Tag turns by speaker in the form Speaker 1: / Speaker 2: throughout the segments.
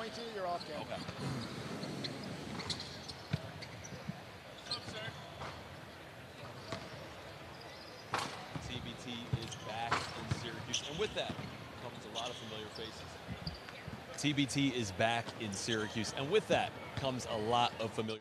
Speaker 1: 22, you're off game.
Speaker 2: Okay. TBT is back in Syracuse, and with that comes a lot of familiar faces. TBT is back in Syracuse, and with that comes a lot of familiar.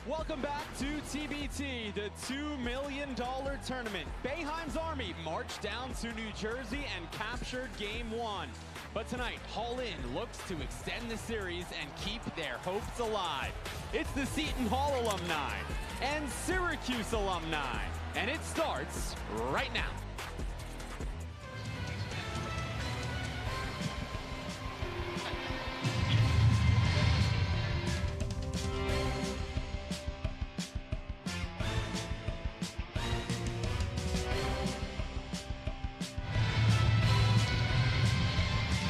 Speaker 3: Welcome back to TBT, the $2 million tournament. Boeheim's Army marched down to New Jersey and captured Game 1. But tonight, Hall In looks to extend the series and keep their hopes alive. It's the Seton Hall alumni and Syracuse alumni, and it starts right now.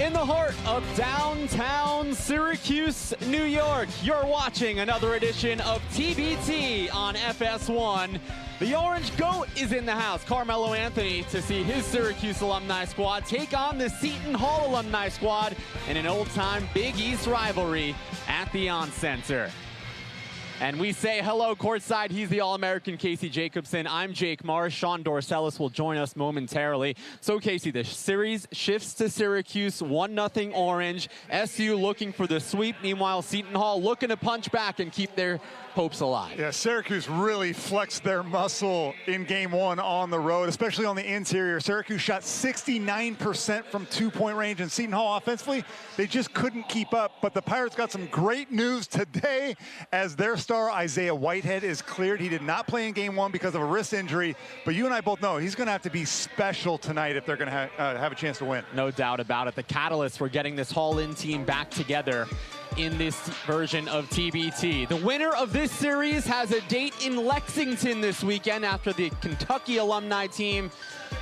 Speaker 3: In the heart of downtown Syracuse, New York, you're watching another edition of TBT on FS1. The Orange Goat is in the house, Carmelo Anthony, to see his Syracuse alumni squad take on the Seton Hall alumni squad in an old-time Big East rivalry at the On Center. And we say hello courtside. He's the All-American Casey Jacobson. I'm Jake Morris. Sean Dorcelis will join us momentarily. So, Casey, the series shifts to Syracuse, 1-0 Orange. SU looking for the sweep. Meanwhile, Seton Hall looking to punch back and keep their hopes alive.
Speaker 4: Yeah, Syracuse really flexed their muscle in Game 1 on the road, especially on the interior. Syracuse shot 69% from two-point range, and Seton Hall offensively, they just couldn't keep up. But the Pirates got some great news today as their star Isaiah Whitehead is cleared. He did not play in Game 1 because of a wrist injury, but you and I both know he's going to have to be special tonight if they're going to have a chance to win.
Speaker 3: No doubt about it. The catalyst for getting this Hall-In team back together in this version of TBT. The winner of this series has a date in Lexington this weekend after the Kentucky alumni team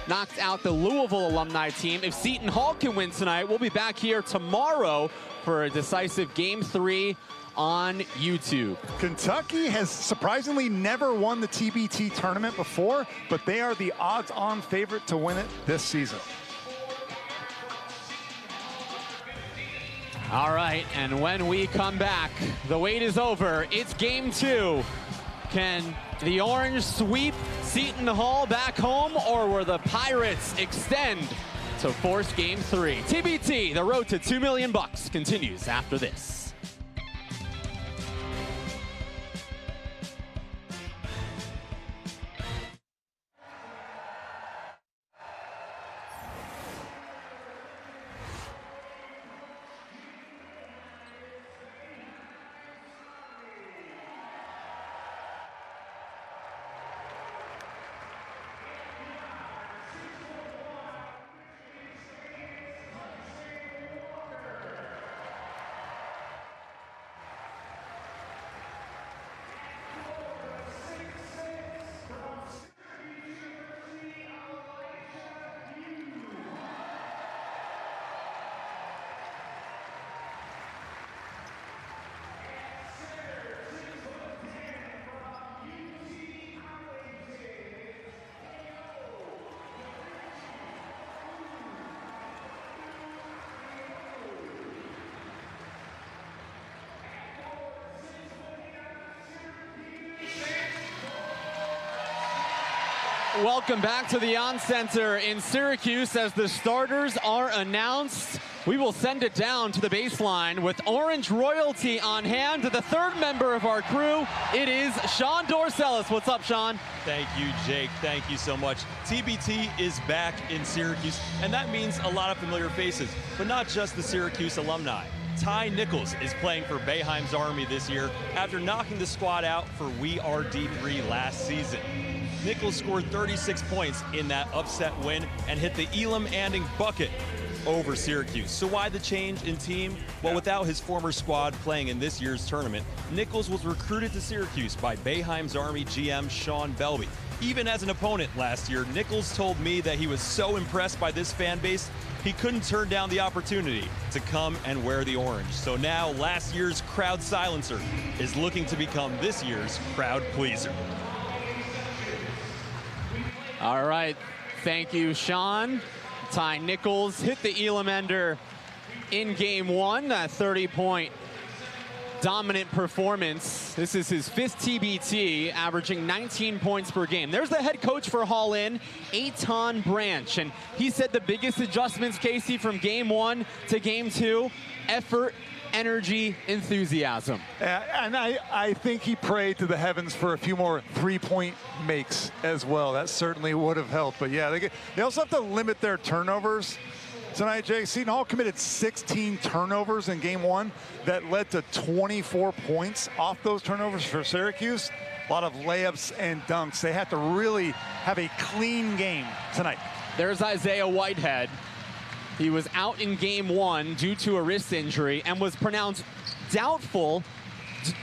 Speaker 3: knocked out the Louisville alumni team. If Seton Hall can win tonight, we'll be back here tomorrow for a decisive Game 3 on YouTube.
Speaker 4: Kentucky has surprisingly never won the TBT tournament before, but they are the odds-on favorite to win it this season.
Speaker 3: All right, and when we come back, the wait is over. It's Game 2. Can the Orange sweep Seton Hall back home, or will the Pirates extend to force Game 3? TBT, the road to $2 million continues after this. Welcome back to the On Center in Syracuse as the starters are announced. We will send it down to the baseline with Orange royalty on hand. To the third member of our crew, it is Sean Dorcelis. What's up, Sean?
Speaker 2: Thank you, Jake. Thank you so much. TBT is back in Syracuse, and that means a lot of familiar faces, but not just the Syracuse alumni. Ty Nichols is playing for Boeheim's Army this year after knocking the squad out for We Are D3 last season. Nichols scored 36 points in that upset win and hit the Elam-Anding bucket over Syracuse. So why the change in team? Well, without his former squad playing in this year's tournament, Nichols was recruited to Syracuse by Boeheim's Army GM Sean Belby. Even as an opponent last year, Nichols told me that he was so impressed by this fan base, he couldn't turn down the opportunity to come and wear the orange. So now last year's crowd silencer is looking to become this year's crowd pleaser.
Speaker 3: All right, thank you, Sean. Ty Nichols hit the Elam-Ender in game one, a 30-point dominant performance. This is his 5th TBT, averaging 19 points per game. There's the head coach for All-In, Seton Branch, and he said the biggest adjustments, Casey, from game one to game two, effort, energy, enthusiasm.
Speaker 4: And I think he prayed to the heavens for a few more three-point makes as well. That certainly would have helped. But yeah, they also have to limit their turnovers tonight, Jay. Seton Hall committed 16 turnovers in game one that led to 24 points off those turnovers for Syracuse. A lot of layups and dunks. They have to really have a clean game tonight.
Speaker 3: There's Isaiah Whitehead. He was out in game one due to a wrist injury and was pronounced doubtful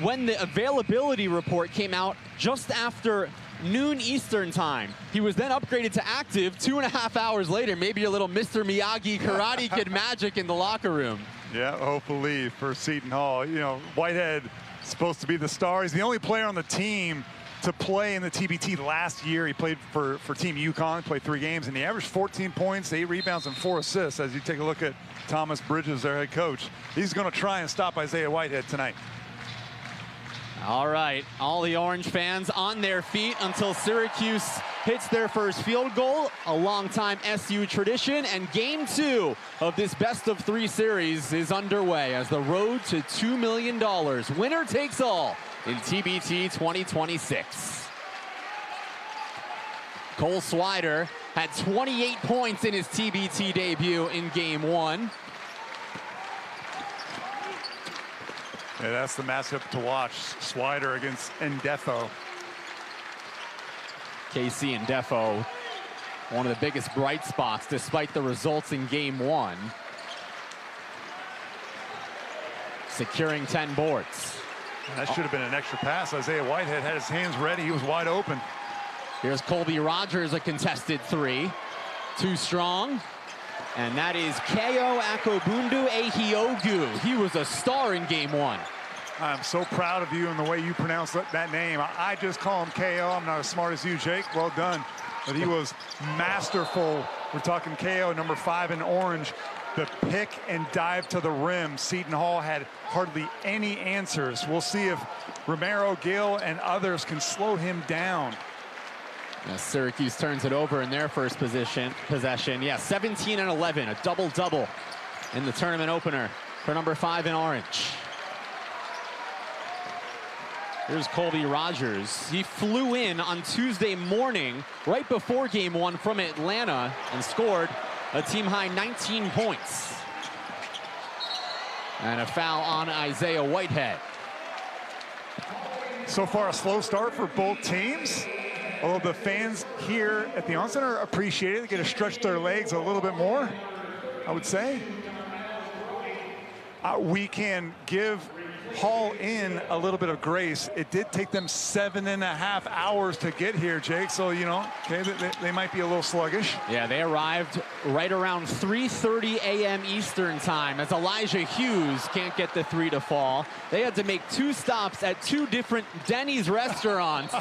Speaker 3: when the availability report came out just after noon Eastern time. He was then upgraded to active 2.5 hours later. Maybe a little Mr. Miyagi Karate Kid magic in the locker room.
Speaker 4: Yeah, hopefully for Seton Hall. You know, Whitehead is supposed to be the star. He's the only player on the team to play in the TBT last year. He played for Team UConn, played 3 games, and he averaged 14 points, 8 rebounds, and 4 assists. As you take a look at Thomas Bridges, their head coach, he's going to try and stop Isaiah Whitehead tonight.
Speaker 3: All right, all the Orange fans on their feet until Syracuse hits their first field goal, a longtime SU tradition, and game 2 of this best-of-3 series is underway as the road to $2 million. Winner takes all in TBT 2026. Cole Swider had 28 points in his TBT debut in game 1.
Speaker 4: Yeah, that's the matchup to watch. Swider against Ndefo.
Speaker 3: KC Ndefo, one of the biggest bright spots despite the results in game 1. Securing 10 boards.
Speaker 4: That should have been an extra pass. Isaiah Whitehead had his hands ready. He was wide open.
Speaker 3: Here's Colby Rogers, a contested 3. Too strong. And that is Keo Akobundu Ehiogu. He was a star in game 1.
Speaker 4: I'm so proud of you and the way you pronounce that name. I just call him KO. I'm not as smart as you, Jake. Well done. But he was masterful. We're talking KO, number 5 in orange. The pick and dive to the rim. Seton Hall had hardly any answers. We'll see if Romero, Gill, and others can slow him down.
Speaker 3: As Syracuse turns it over in their first possession. Yeah, 17 and 11, a double-double in the tournament opener for number 5 in orange. Here's Colby Rogers. He flew in on Tuesday morning, right before game 1 from Atlanta, and scored a team-high 19 points. And a foul on Isaiah Whitehead.
Speaker 4: So far, a slow start for both teams. Although the fans here at the On Center appreciate it, they get to stretch their legs a little bit more, I would say. We can give Hall in a little bit of grace. It did take them 7.5 hours to get here, Jake. So, you know, okay, they might be a little sluggish.
Speaker 3: Yeah, they arrived right around 3:30 a.m. Eastern time as Elijah Hughes can't get the 3 to fall. They had to make 2 stops at 2 different Denny's restaurants.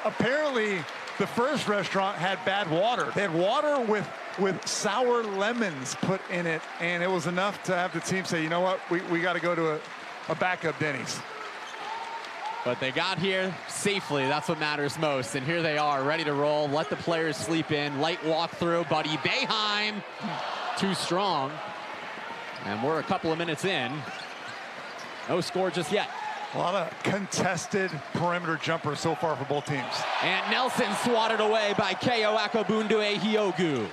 Speaker 4: Apparently, the first restaurant had bad water. They had water with sour lemons put in it, and it was enough to have the team say, you know what, we got to go to a backup Denny's.
Speaker 3: But they got here safely. That's what matters most. And here they are, ready to roll. Let the players sleep in. Light walk through. Buddy Boeheim, too strong. And we're a couple of minutes in. No score just yet.
Speaker 4: A lot of contested perimeter jumpers so far for both teams.
Speaker 3: And Nelson swatted away by Ko Akobundu-Ehiogu.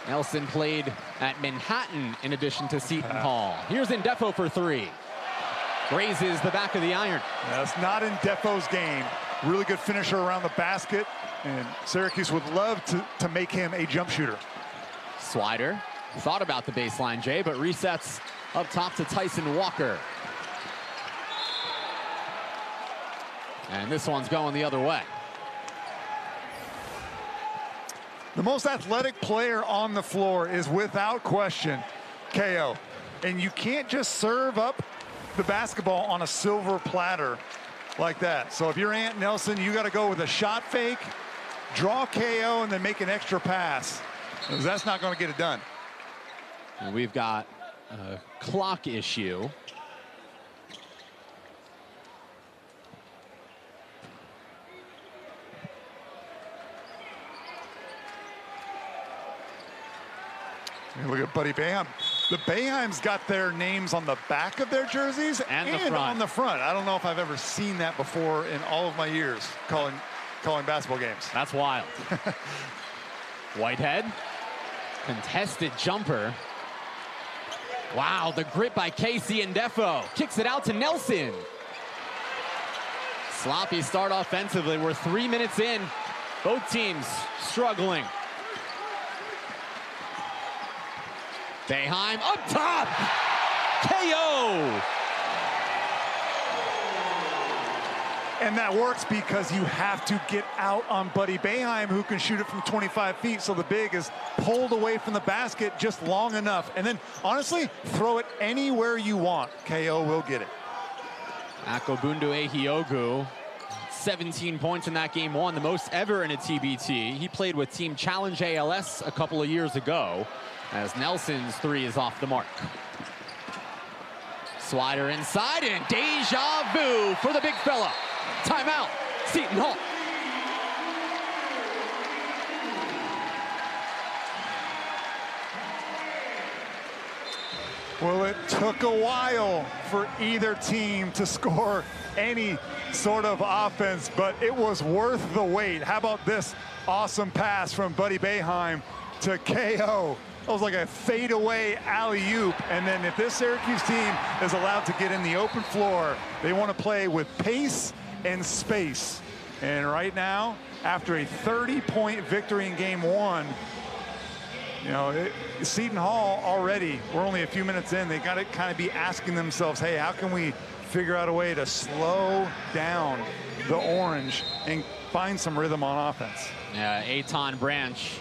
Speaker 3: Nelson played at Manhattan in addition to Seton Hall. Here's Ndefo for three. Grazes the back of the iron.
Speaker 4: That's not Ndefo's game. Really good finisher around the basket, and Syracuse would love to make him a jump shooter.
Speaker 3: Swider thought about the baseline, Jay, but resets up top to Tyson Walker. And this one's going the other way.
Speaker 4: The most athletic player on the floor is without question Ko. And you can't just serve up the basketball on a silver platter like that. So if you're Ant Nelson, you got to go with a shot fake, draw Ko, and then make an extra pass, because that's not going to get it done.
Speaker 3: And we've got a clock issue.
Speaker 4: Look at Buddy Boeheim. The Boeheims got their names on the back of their jerseys
Speaker 3: and
Speaker 4: on the front. I don't know if I've ever seen that before in all of my years calling basketball games.
Speaker 3: That's wild. Whitehead, contested jumper. Wow, the grip by Casey Ndefo. Kicks it out to Nelson. Sloppy start offensively. We're 3 minutes in. Both teams struggling. Boeheim up top. KO.
Speaker 4: And that works because you have to get out on Buddy Boeheim, who can shoot it from 25 feet. So the big is pulled away from the basket just long enough. And then, honestly, throw it anywhere you want. KO will get it.
Speaker 3: Akobundu-Ehiogu, 17 points in that game one, the most ever in a TBT. He played with Team Challenge ALS a couple of years ago, as Nelson's three is off the mark. Swider inside, and deja vu for the big fella. Timeout, Seton Hall.
Speaker 4: Well, it took a while for either team to score any sort of offense, but it was worth the wait. How about this awesome pass from Buddy Boeheim to KO? That was like a fadeaway alley-oop. And then if this Syracuse team is allowed to get in the open floor, they want to play with pace and space. And right now, after a 30-point victory in game one, you know, Seton Hall already, we're only a few minutes in, they got to kind of be asking themselves, hey, how can we figure out a way to slow down the Orange and find some rhythm on offense?
Speaker 3: Yeah, Seton Branch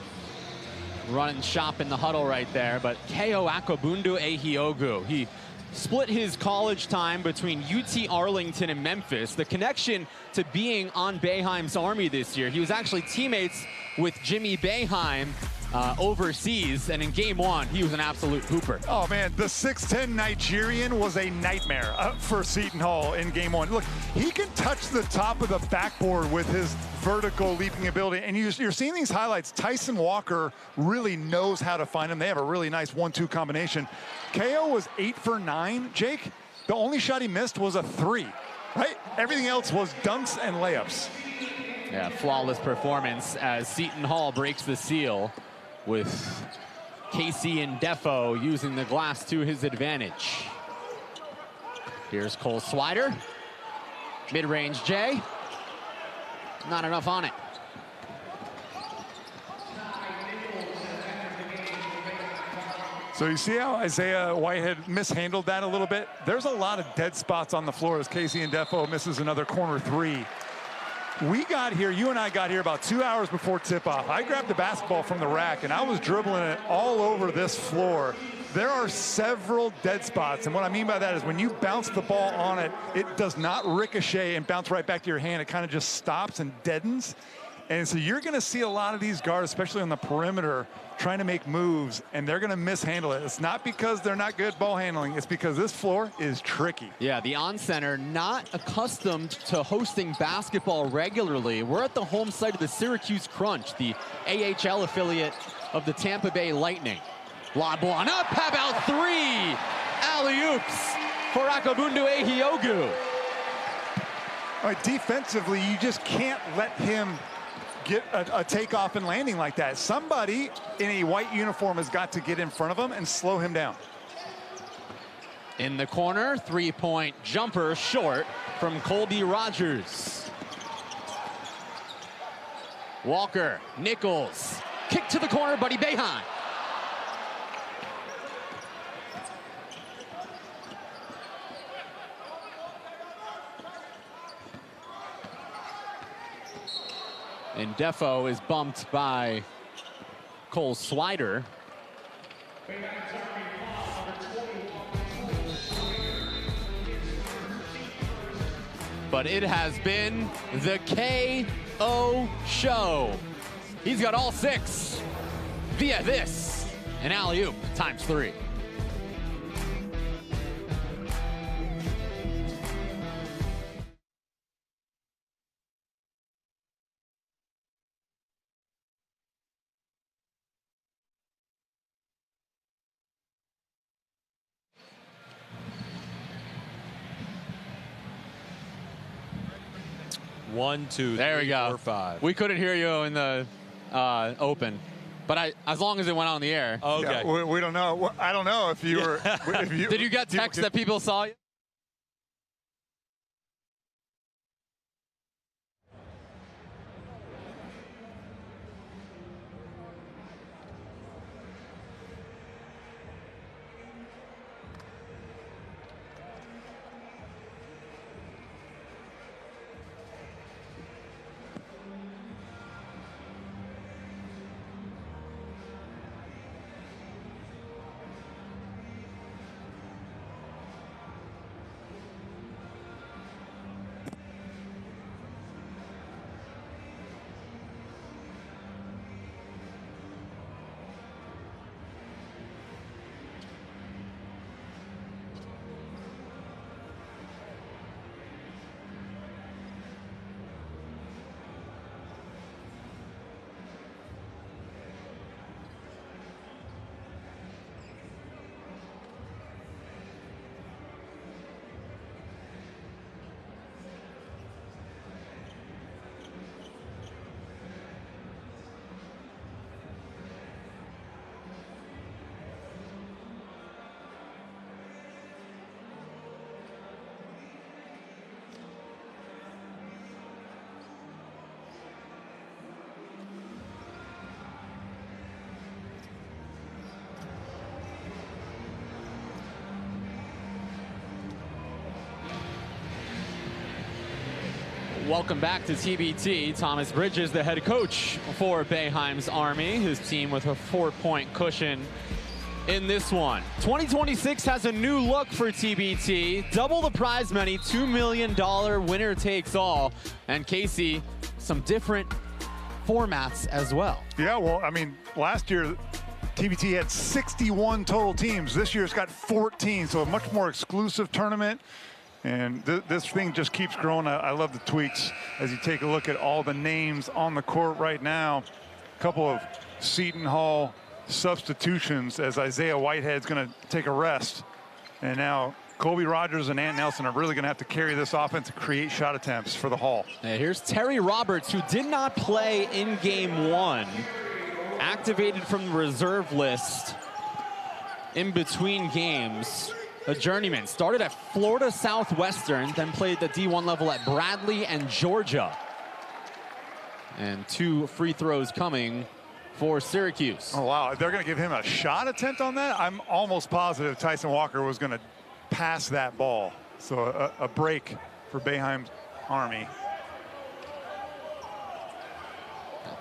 Speaker 3: running shop in the huddle right there, but Ko Akobundu-Ehiogu, he split his college time between UT Arlington and Memphis. The connection to being on Boeheim's Army this year, he was actually teammates with Jimmy Boeheim overseas, and in game one, he was an absolute hooper.
Speaker 4: Oh man, the 6'10" Nigerian was a nightmare for Seton Hall in game one. Look, he can touch the top of the backboard with his vertical leaping ability, and you're seeing these highlights. Tyson Walker really knows how to find him. They have a really nice 1-2 combination. KO was 8 for 9, Jake. The only shot he missed was a 3, right? Everything else was dunks and layups.
Speaker 3: Yeah, flawless performance as Seton Hall breaks the seal with Casey Ndefo using the glass to his advantage. Here's Cole Swider. Mid-range J. Not enough on it.
Speaker 4: So you see how Isaiah Whitehead mishandled that a little bit? There's a lot of dead spots on the floor as Casey Ndefo misses another corner 3. We got here, you and I got here about 2 hours before tip-off. I grabbed the basketball from the rack and I was dribbling it all over this floor. There are several dead spots, and what I mean by that is when you bounce the ball on it, it does not ricochet and bounce right back to your hand. It kind of just stops and deadens. And so you're going to see a lot of these guards, especially on the perimeter, trying to make moves, and they're going to mishandle it. It's not because they're not good ball handling. It's because this floor is tricky.
Speaker 3: Yeah, the on-center not accustomed to hosting basketball regularly. We're at the home site of the Syracuse Crunch, the AHL affiliate of the Tampa Bay Lightning. Lob one up, how about three? Alley-oops for Akabundu Ehiogu.
Speaker 4: All right, defensively, you just can't let him get a takeoff and landing like that. Somebody in a white uniform has got to get in front of him and slow him down.
Speaker 3: In the corner, three-point jumper short from Colby Rogers. Walker, Nichols, kick to the corner, Buddy Boeheim. And Defo is bumped by Cole Swider. But it has been the KO show. He's got all six via this, an alley-oop ×3.
Speaker 2: One, two,
Speaker 3: there
Speaker 2: three,
Speaker 3: we go.
Speaker 2: 4, 5.
Speaker 3: We couldn't hear you in the open, but as long as it went on the air.
Speaker 2: Okay.
Speaker 4: Yeah, we don't know. I don't know if you were. If you,
Speaker 3: Did you get text that people saw you? Welcome back to TBT. Thomas Bridges, the head coach for Boeheim's Army, his team with a 4-point cushion in this one. 2026 has a new look for TBT. Double the prize money, $2 million winner takes all. And Casey, some different formats as well.
Speaker 4: Yeah, well, I mean, last year, TBT had 61 total teams. This year it's got 14, so a much more exclusive tournament. And this thing just keeps growing. I love the tweaks as you take a look at all the names on the court right now. A couple of Seton Hall substitutions as Isaiah Whitehead's going to take a rest. And now Colby Rogers and Ant Nelson are really going to have to carry this offense and create shot attempts for the Hall.
Speaker 3: And here's Terry Roberts, who did not play in game one, activated from the reserve list in between games. A journeyman, started at Florida Southwestern, then played the D1 level at Bradley and Georgia. And 2 free throws coming for Syracuse.
Speaker 4: Oh, wow. They're going to give him a shot attempt on that? I'm almost positive Tyson Walker was going to pass that ball. So a break for Boeheim's Army.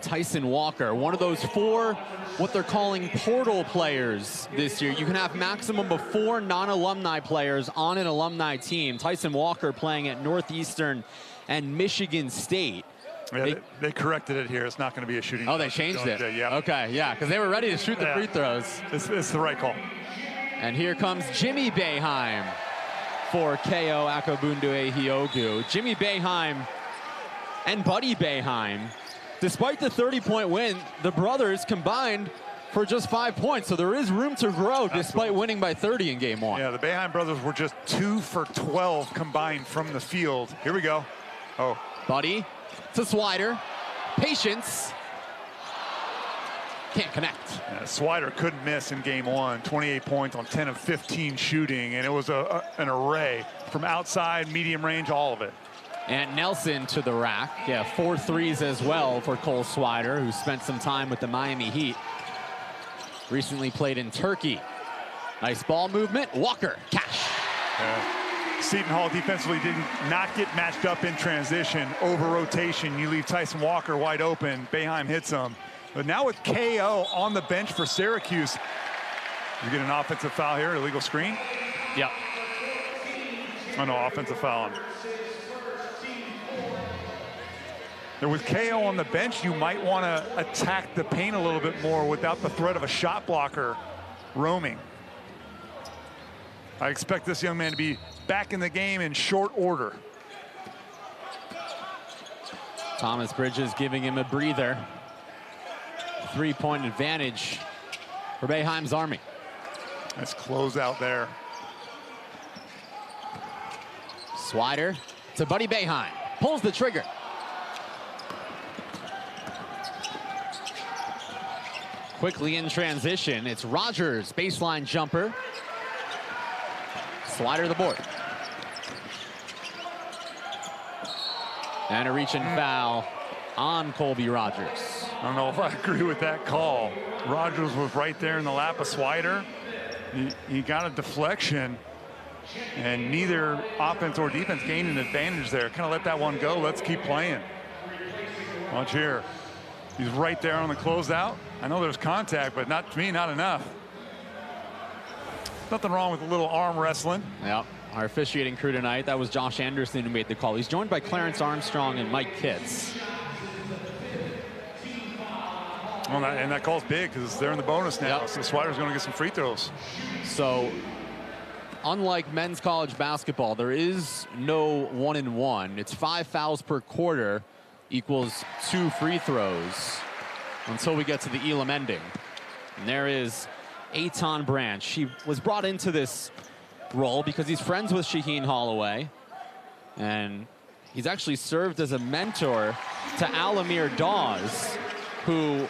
Speaker 3: Tyson Walker, one of those 4, what they're calling portal players this year. You can have maximum of 4 non-alumni players on an alumni team. Tyson Walker playing at Northeastern and Michigan State.
Speaker 4: Yeah, they corrected it here. It's not going to be a shooting.
Speaker 3: Oh, they changed it.
Speaker 4: Yeah.
Speaker 3: Okay, yeah, because they were ready to shoot the free throws.
Speaker 4: It's the right call.
Speaker 3: And here comes Jimmy Boeheim for KO Akobundu Ehiogu. Jimmy Boeheim and Buddy Boeheim, despite the 30-point win, the brothers combined for just 5 points. So there is room to grow despite winning by 30 in game one.
Speaker 4: Yeah, the Boeheim brothers were just 2 for 12 combined from the field. Here we go. Oh.
Speaker 3: Buddy to Swider. Patience. Can't connect.
Speaker 4: Yeah, Swider couldn't miss in game one. 28 points on 10 of 15 shooting, and it was an array from outside, medium range, all of it.
Speaker 3: And Nelson to the rack. Yeah, 4 threes as well for Cole Swider, who spent some time with the Miami Heat. Recently played in Turkey. Nice ball movement. Walker, cash.
Speaker 4: Seton Hall defensively did not get matched up in transition. Over rotation, you leave Tyson Walker wide open. Boeheim hits him. But now with KO on the bench for Syracuse, you get an offensive foul here, illegal screen?
Speaker 3: Yep.
Speaker 4: Oh no, offensive foul. And with KO on the bench, you might want to attack the paint a little bit more without the threat of a shot blocker roaming. I expect this young man to be back in the game in short order.
Speaker 3: Thomas Bridges giving him a breather. 3-point advantage for Boeheim's Army.
Speaker 4: Nice close out there.
Speaker 3: Swider to Buddy Boeheim. Pulls the trigger. Quickly in transition, it's Rogers, baseline jumper. Swider to the board. And a reach and foul on Colby Rogers.
Speaker 4: I don't know if I agree with that call. Rogers was right there in the lap of Swider. He got a deflection, and neither offense or defense gained an advantage there. Kind of let that one go. Let's keep playing. Watch here. He's right there on the closeout. I know there's contact, but not to me, not enough. Nothing wrong with a little arm wrestling.
Speaker 3: Yep. Our officiating crew tonight, that was Josh Anderson who made the call. He's joined by Clarence Armstrong and Mike Kitts.
Speaker 4: Well, and that call's big because they're in the bonus now.
Speaker 3: Yep.
Speaker 4: So Swider's going to get some free throws.
Speaker 3: So, unlike men's college basketball, there is no 1-and-1. It's 5 fouls per quarter equals 2 free throws until we get to the Elam ending. And there is Seton Branch. He was brought into this role because he's friends with Shaheen Holloway. And he's actually served as a mentor to Alamir Dawes, who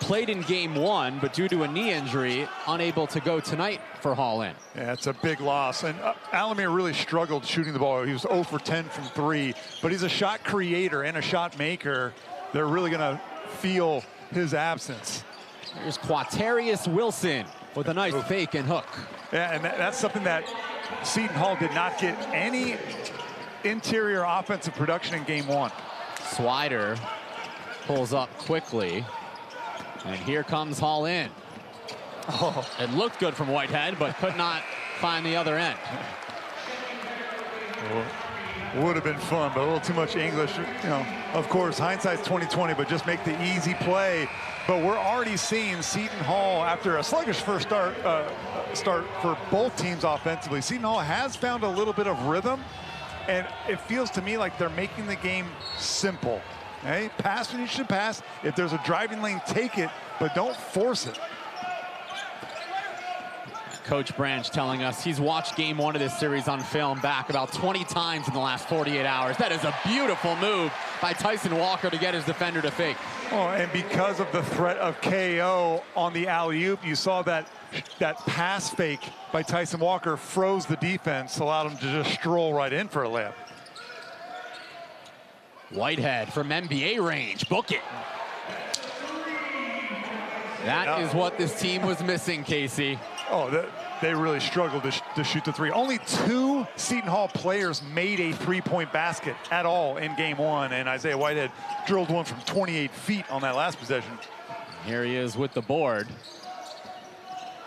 Speaker 3: played in game one, but due to a knee injury, unable to go tonight for Hall-In.
Speaker 4: Yeah, it's a big loss. And Alamir really struggled shooting the ball. He was 0 for 10 from 3, but he's a shot creator and a shot maker. They're really going to feel his absence.
Speaker 3: There's Quaterius Wilson with a nice fake and hook.
Speaker 4: Yeah, and that's something that Seton Hall did not get any interior offensive production in game one.
Speaker 3: Swider pulls up quickly. And here comes Hall-In.
Speaker 4: Oh.
Speaker 3: It looked good from Whitehead, but could not find the other end.
Speaker 4: Would have been fun, but a little too much English. You know, of course, hindsight's 20/20, but just make the easy play. But we're already seeing Seton Hall, after a sluggish first start for both teams offensively, Seton Hall has found a little bit of rhythm, and it feels to me like they're making the game simple. Hey, pass when you should pass. If there's a driving lane, take it, but don't force it.
Speaker 3: Coach Branch telling us he's watched game one of this series on film back about 20 times in the last 48 hours. That is a beautiful move by Tyson Walker to get his defender to fake.
Speaker 4: Oh, and because of the threat of KO on the alley-oop, you saw that pass fake by Tyson Walker froze the defense, allowed him to just stroll right in for a layup.
Speaker 3: Whitehead from NBA range, book it. That is what this team was missing, Casey.
Speaker 4: Oh, they really struggled to shoot the three. Only 2 Seton Hall players made a three-point basket at all in game one, and Isaiah Whitehead drilled one from 28 feet on that last possession.
Speaker 3: Here he is with the board.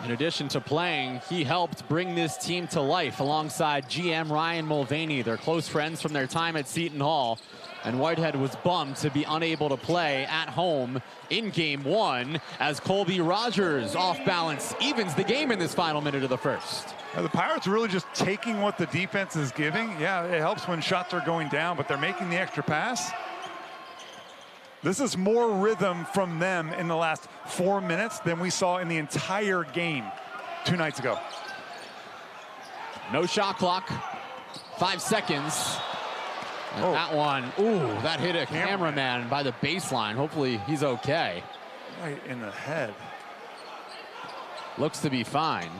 Speaker 3: In addition to playing, he helped bring this team to life alongside GM Ryan Mulvaney. They're close friends from their time at Seton Hall. And Whitehead was bummed to be unable to play at home in game 1 as Colby Rogers off balance evens the game in this final minute of the first.
Speaker 4: The Pirates are really just taking what the defense is giving. Yeah, it helps when shots are going down, but they're making the extra pass. This is more rhythm from them in the last 4 minutes than we saw in the entire game 2 nights ago.
Speaker 3: No shot clock, 5 seconds. And that one, ooh, that hit a cameraman by the baseline. Hopefully he's okay.
Speaker 4: Right in the head.
Speaker 3: Looks to be fine.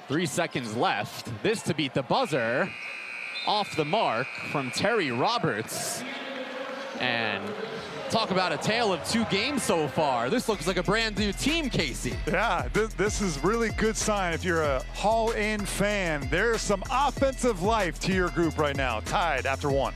Speaker 3: 3 seconds left. This to beat the buzzer. Off the mark from Terry Roberts. And talk about a tale of 2 games so far. This looks like a brand new team, Casey.
Speaker 4: Yeah, this is really good sign. If you're a Hall-In fan, there's some offensive life to your group right now. Tied after 1.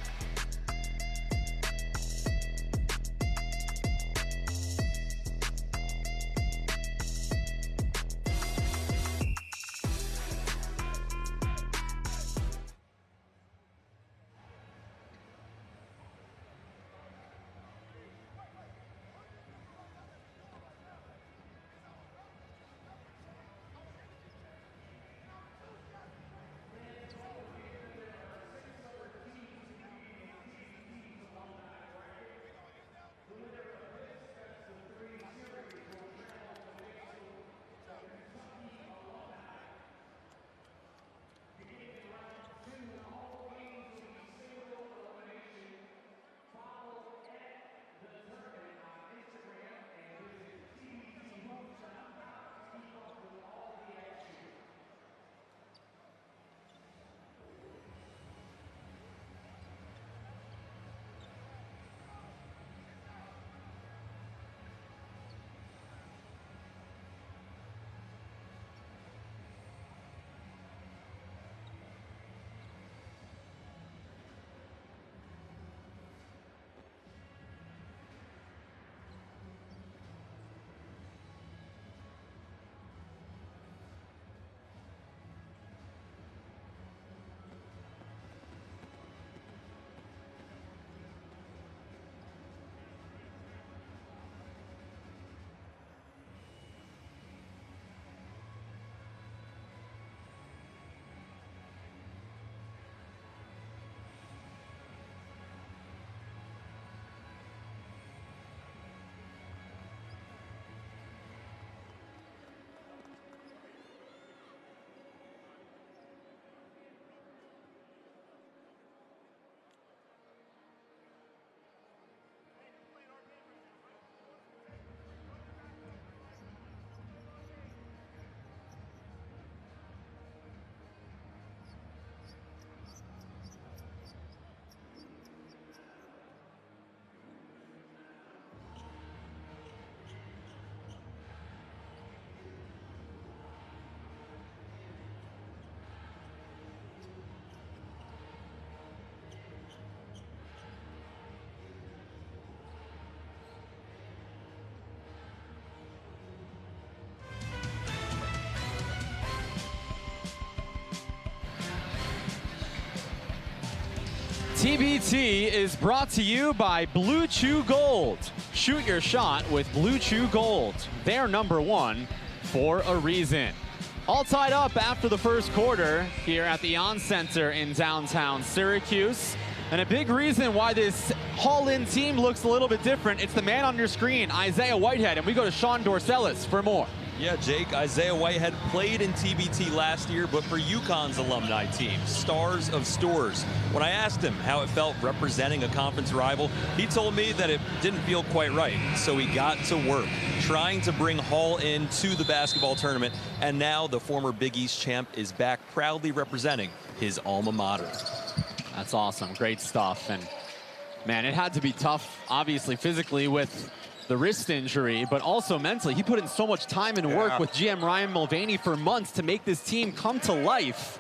Speaker 3: TBT is brought to you by Blue Chew Gold. Shoot your shot with Blue Chew Gold. They're #1 for a reason. All tied up after the first quarter here at the On Center in downtown Syracuse. And a big reason why this Hall-In team looks a little bit different, it's the man on your screen, Isaiah Whitehead, and we go to Sean Dorcelis for more.
Speaker 2: Yeah, Jake, Isaiah Whitehead played in TBT last year, but for UConn's alumni team, Stars of Stores. When I asked him how it felt representing a conference rival, he told me that it didn't feel quite right. So he got to work, trying to bring Hall-In to the basketball tournament, and now the former Big East champ is back proudly representing his alma mater.
Speaker 3: That's awesome, great stuff. And man, it had to be tough, obviously, physically with the wrist injury, but also mentally. He put in so much time and work with GM Ryan Mulvaney for months to make this team come to life.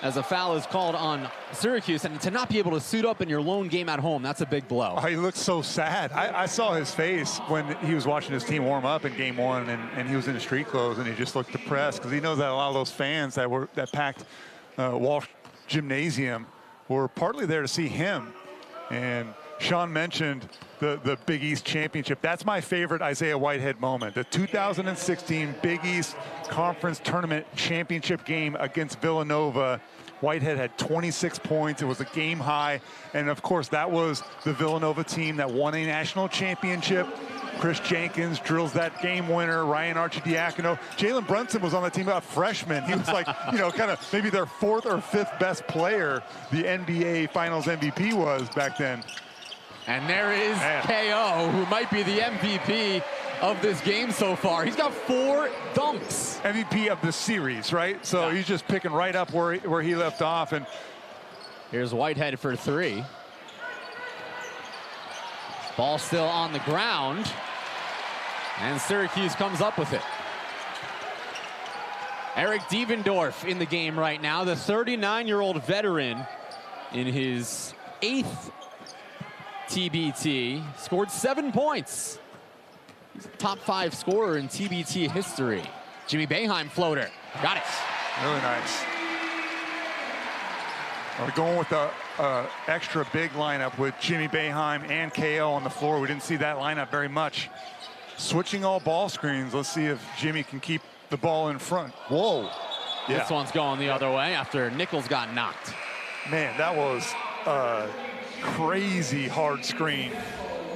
Speaker 3: as a foul is called on Syracuse, and to not be able to suit up in your lone game at home, that's a big blow.
Speaker 4: Oh, he looked so sad. I saw his face when he was watching his team warm up in game one, and he was in his street clothes, and he just looked depressed because he knows that a lot of those fans that packed Walsh Gymnasium were partly there to see him. And Sean mentioned the Big East Championship. That's my favorite Isaiah Whitehead moment. The 2016 Big East Conference Tournament Championship game against Villanova. Whitehead had 26 points. It was a game high. And of course, that was the Villanova team that won a national championship. Chris Jenkins drills that game winner. Ryan Archidiakono. Jalen Brunson was on the team, a freshman. He was like, kind of maybe their fourth or fifth best player. The NBA Finals MVP was back then.
Speaker 3: And there is KO, who might be the MVP of this game so far. He's got 4 dunks.
Speaker 4: MVP of the series, right? So he's just picking right up where he left off. And
Speaker 3: here's Whitehead for 3. Ball still on the ground. And Syracuse comes up with it. Eric Devendorf in the game right now, the 39-year-old veteran in his 8th TBT, scored 7 points. He's a top 5 scorer in TBT history. Jimmy Boeheim floater, got it.
Speaker 4: Really nice. We're going with the extra big lineup with Jimmy Boeheim and KO on the floor. We didn't see that lineup very much. Switching all ball screens. Let's see if Jimmy can keep the ball in front. Whoa.
Speaker 3: Yeah. This one's going the other way after Nichols got knocked.
Speaker 4: Man, that was crazy hard screen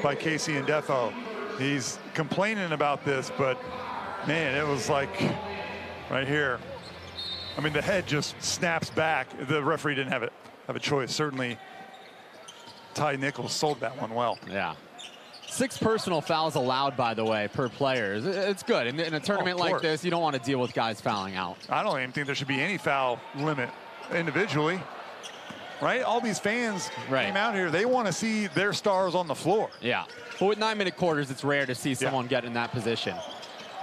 Speaker 4: by Casey and Defo. He's complaining about this, but man, it was like right here. I mean, the head just snaps back. The referee didn't have a choice. Certainly, Ty Nichols sold that one well.
Speaker 3: Yeah. 6 personal fouls allowed, by the way, per player. It's good. In a tournament like this, you don't want to deal with guys fouling out.
Speaker 4: I don't even think there should be any foul limit individually. Right? All these fans came out here. They want to see their stars on the floor.
Speaker 3: Yeah. But with 9-minute quarters, it's rare to see someone get in that position.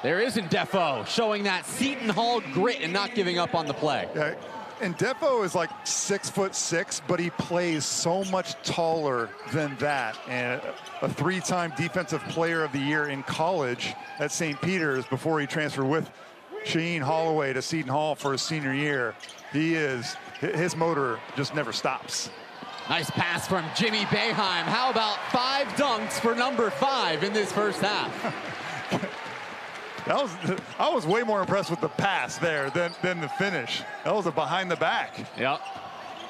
Speaker 3: There isn't Defo showing that Seton Hall grit and not giving up on the play.
Speaker 4: Yeah. And Defo is like 6'6", but he plays so much taller than that. And a 3-time Defensive Player of the Year in college at St. Peter's before he transferred with Shaheen Holloway to Seton Hall for his senior year. His motor just never stops.
Speaker 3: Nice pass from Jimmy Boeheim. How about 5 dunks for number 5 in this first half?
Speaker 4: I was way more impressed with the pass there than the finish. That was a behind the back.
Speaker 3: Yep.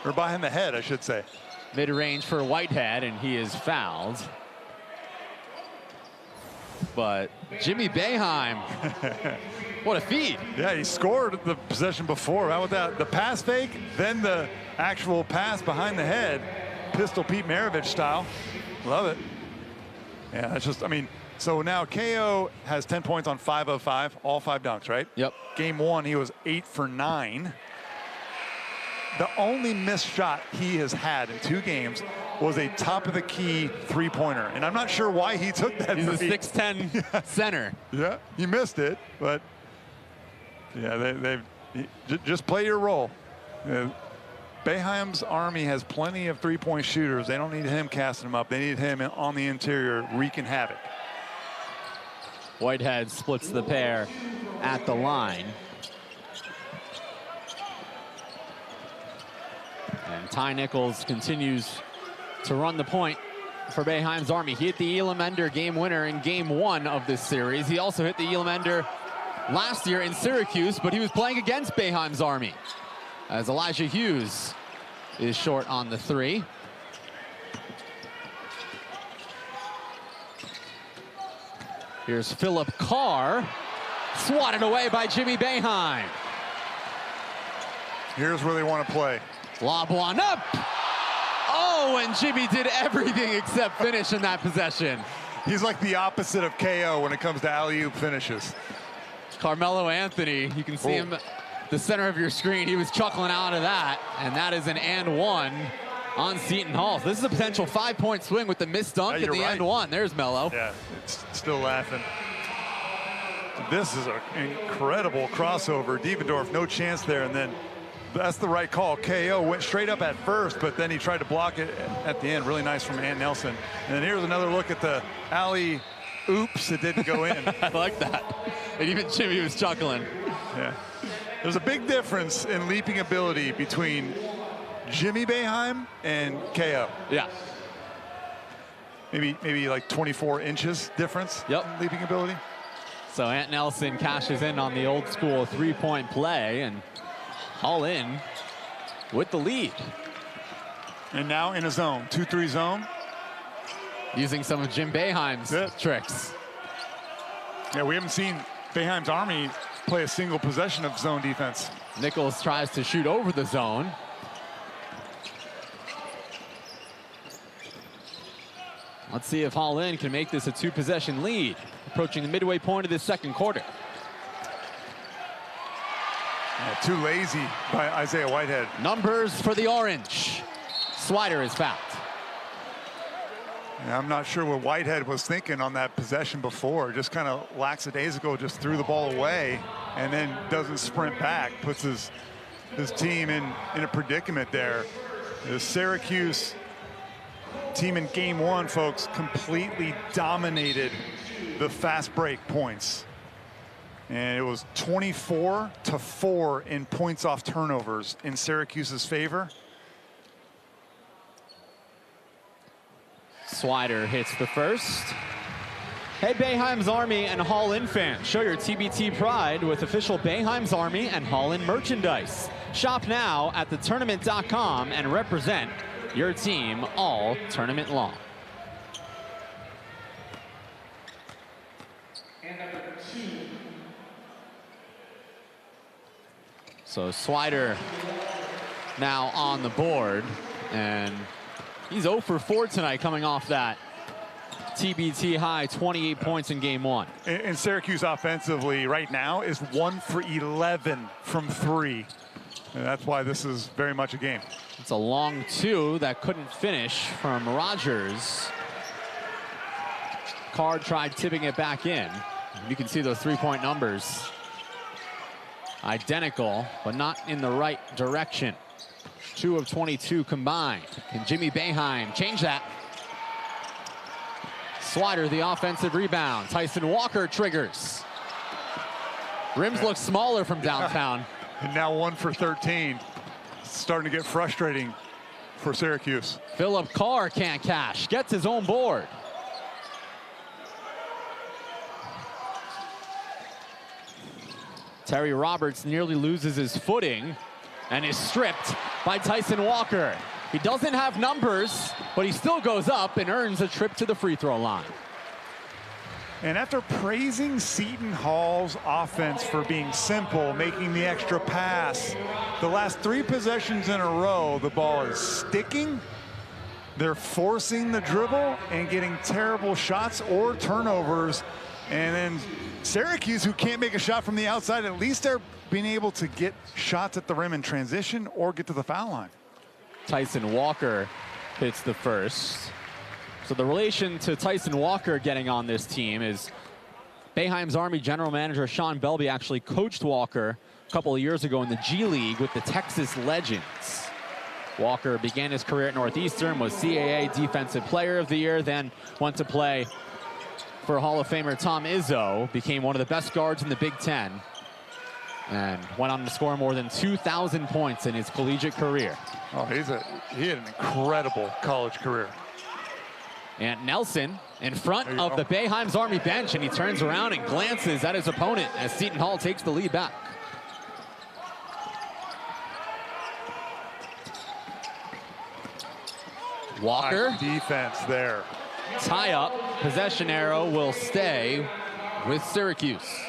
Speaker 4: Or behind the head, I should say.
Speaker 3: Mid-range for Whitehead, and he is fouled. But Jimmy Boeheim, what a feed.
Speaker 4: Yeah, he scored the possession before. How about that? The pass fake, then the actual pass behind the head. Pistol Pete Maravich style. Love it. Yeah, that's just, I mean, so now KO has 10 points on 5 of 5, all 5 dunks, right?
Speaker 3: Yep.
Speaker 4: Game 1, he was 8 for 9. The only missed shot he has had in 2 games was a top-of-the-key 3-pointer. And I'm not sure why he took that.
Speaker 3: He's a 6'10" center.
Speaker 4: Yeah, he missed it, but yeah, just play your role. Boeheim's Army has plenty of 3-point shooters. They don't need him casting them up. They need him on the interior wreaking havoc.
Speaker 3: Whitehead splits the pair at the line. And Ty Nichols continues to run the point for Boeheim's Army. He hit the Elam Ender game winner in game 1 of this series. He also hit the Elam Ender last year in Syracuse, but he was playing against Boeheim's Army, as Elijah Hughes is short on the 3. Here's Philip Carr, swatted away by Jimmy Boeheim.
Speaker 4: Here's where they want to play.
Speaker 3: Lob one up. Oh, and Jimmy did everything except finish in that possession.
Speaker 4: He's like the opposite of KO when it comes to alley-oop finishes.
Speaker 3: Carmelo Anthony, you can see him the center of your screen. He was chuckling out of that, and that is an and 1 on Seton Hall. So this is a potential 5-point swing with the missed dunk at the and 1. There's Melo.
Speaker 4: Yeah, it's still laughing. This is an incredible crossover. Devendorf, no chance there, and then That's the right call. KO went straight up at first, but then he tried to block it at the end. Really nice from Ant Nelson. And then here's another look at the alley. Oops, it didn't go in.
Speaker 3: I like that. And even Jimmy was chuckling.
Speaker 4: Yeah. There's a big difference in leaping ability between Jimmy Boeheim and KO.
Speaker 3: Yeah.
Speaker 4: Maybe like 24 inches difference.
Speaker 3: Yep.
Speaker 4: In leaping ability.
Speaker 3: So Ant Nelson cashes in on the old school three-point play and all in with the lead.
Speaker 4: And now in a zone, 2-3 zone.
Speaker 3: Using some of Jim Boeheim's tricks.
Speaker 4: Yeah, we haven't seen Boeheim's Army play a single possession of zone defense.
Speaker 3: Nichols tries to shoot over the zone. Let's see if Hall In can make this a two-possession lead, approaching the midway point of this second quarter.
Speaker 4: Yeah, too lazy by Isaiah Whitehead.
Speaker 3: Numbers for the Orange. Swider is fouled.
Speaker 4: Yeah, I'm not sure what Whitehead was thinking on that possession before. Just kind of lackadaisical, just threw the ball away and then doesn't sprint back. Puts his team in a predicament there. The Syracuse team in game one, folks, completely dominated the fast break points. And it was 24-4 in points off turnovers in Syracuse's favor.
Speaker 3: Swider hits the first. Hey, Boeheim's Army and Hall In fans, show your TBT pride with official Boeheim's Army and Hall In merchandise. Shop now at thetournament.com and represent your team all tournament long. So Swider now on the board, and he's 0 for 4 tonight, coming off that TBT high 28 points in game one.
Speaker 4: And Syracuse offensively right now is 1 for 11 from 3. And that's why this is very much a game.
Speaker 3: It's a long two that couldn't finish from Rogers. Card tried tipping it back in. You can see those three-point numbers. Identical, but not in the right direction. 2 of 22 combined. Can Jimmy Boeheim change that? Swider, the offensive rebound. Tyson Walker triggers. Rims look smaller from downtown.
Speaker 4: And now 1 for 13. Starting to get frustrating for Syracuse.
Speaker 3: Philip Carr can't cash. Gets his own board. Terry Roberts nearly loses his footing and is stripped by Tyson Walker. He doesn't have numbers, but he still goes up and earns a trip to the free throw line.
Speaker 4: And after praising Seton Hall's offense for being simple, making the extra pass, the last 3 possessions in a row, the ball is sticking. They're forcing the dribble and getting terrible shots or turnovers. And then Syracuse, who can't make a shot from the outside, at least they're being able to get shots at the rim in transition or get to the foul line.
Speaker 3: Tyson Walker hits the first. So the relation to Tyson Walker getting on this team is Boeheim's Army general manager Sean Belby actually coached Walker a couple of years ago in the G League with the Texas Legends. Walker began his career at Northeastern, was CAA Defensive Player of the Year, then went to play for Hall of Famer Tom Izzo, became one of the best guards in the Big Ten, and went on to score more than 2,000 points in his collegiate career.
Speaker 4: Oh, he had an incredible college career.
Speaker 3: And Nelson in front of the Boeheim's Army bench, and he turns around and glances at his opponent as Seton Hall takes the lead back. Walker.
Speaker 4: Nice defense there.
Speaker 3: Tie up. Possession arrow will stay with Syracuse.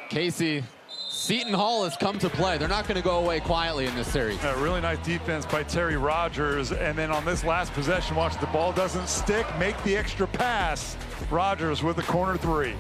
Speaker 3: Casey, Seton Hall has come to play. They're not going to go away quietly in this series.
Speaker 4: A really nice defense by Terry Rogers. And then on this last possession, watch the ball doesn't stick, make the extra pass. Rogers with the corner 3.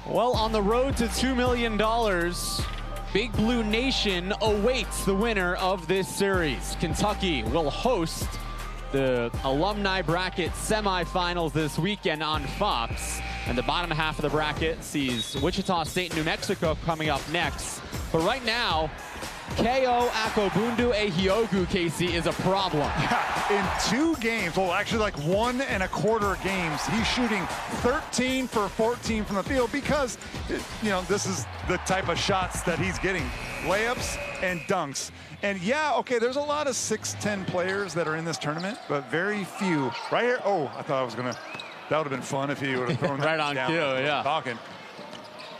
Speaker 3: Well, on the road to $2 million, Big Blue Nation awaits the winner of this series. Kentucky will host the Alumni Bracket semifinals this weekend on Fox. And the bottom half of the bracket sees Wichita State and New Mexico coming up next. But right now, K.O. Akobundu Ehiogu, Casey, is a problem.
Speaker 4: Yeah, in 2 games, well, actually like 1 1/4 games, he's shooting 13 for 14 from the field because, you know, this is the type of shots that he's getting. Layups and dunks. And yeah, okay, there's a lot of 6'10" players that are in this tournament, but very few. Right here, oh, I thought I was gonna, that would have been fun if he would have thrown
Speaker 3: right
Speaker 4: that
Speaker 3: on
Speaker 4: down.
Speaker 3: cue, yeah.
Speaker 4: Talking.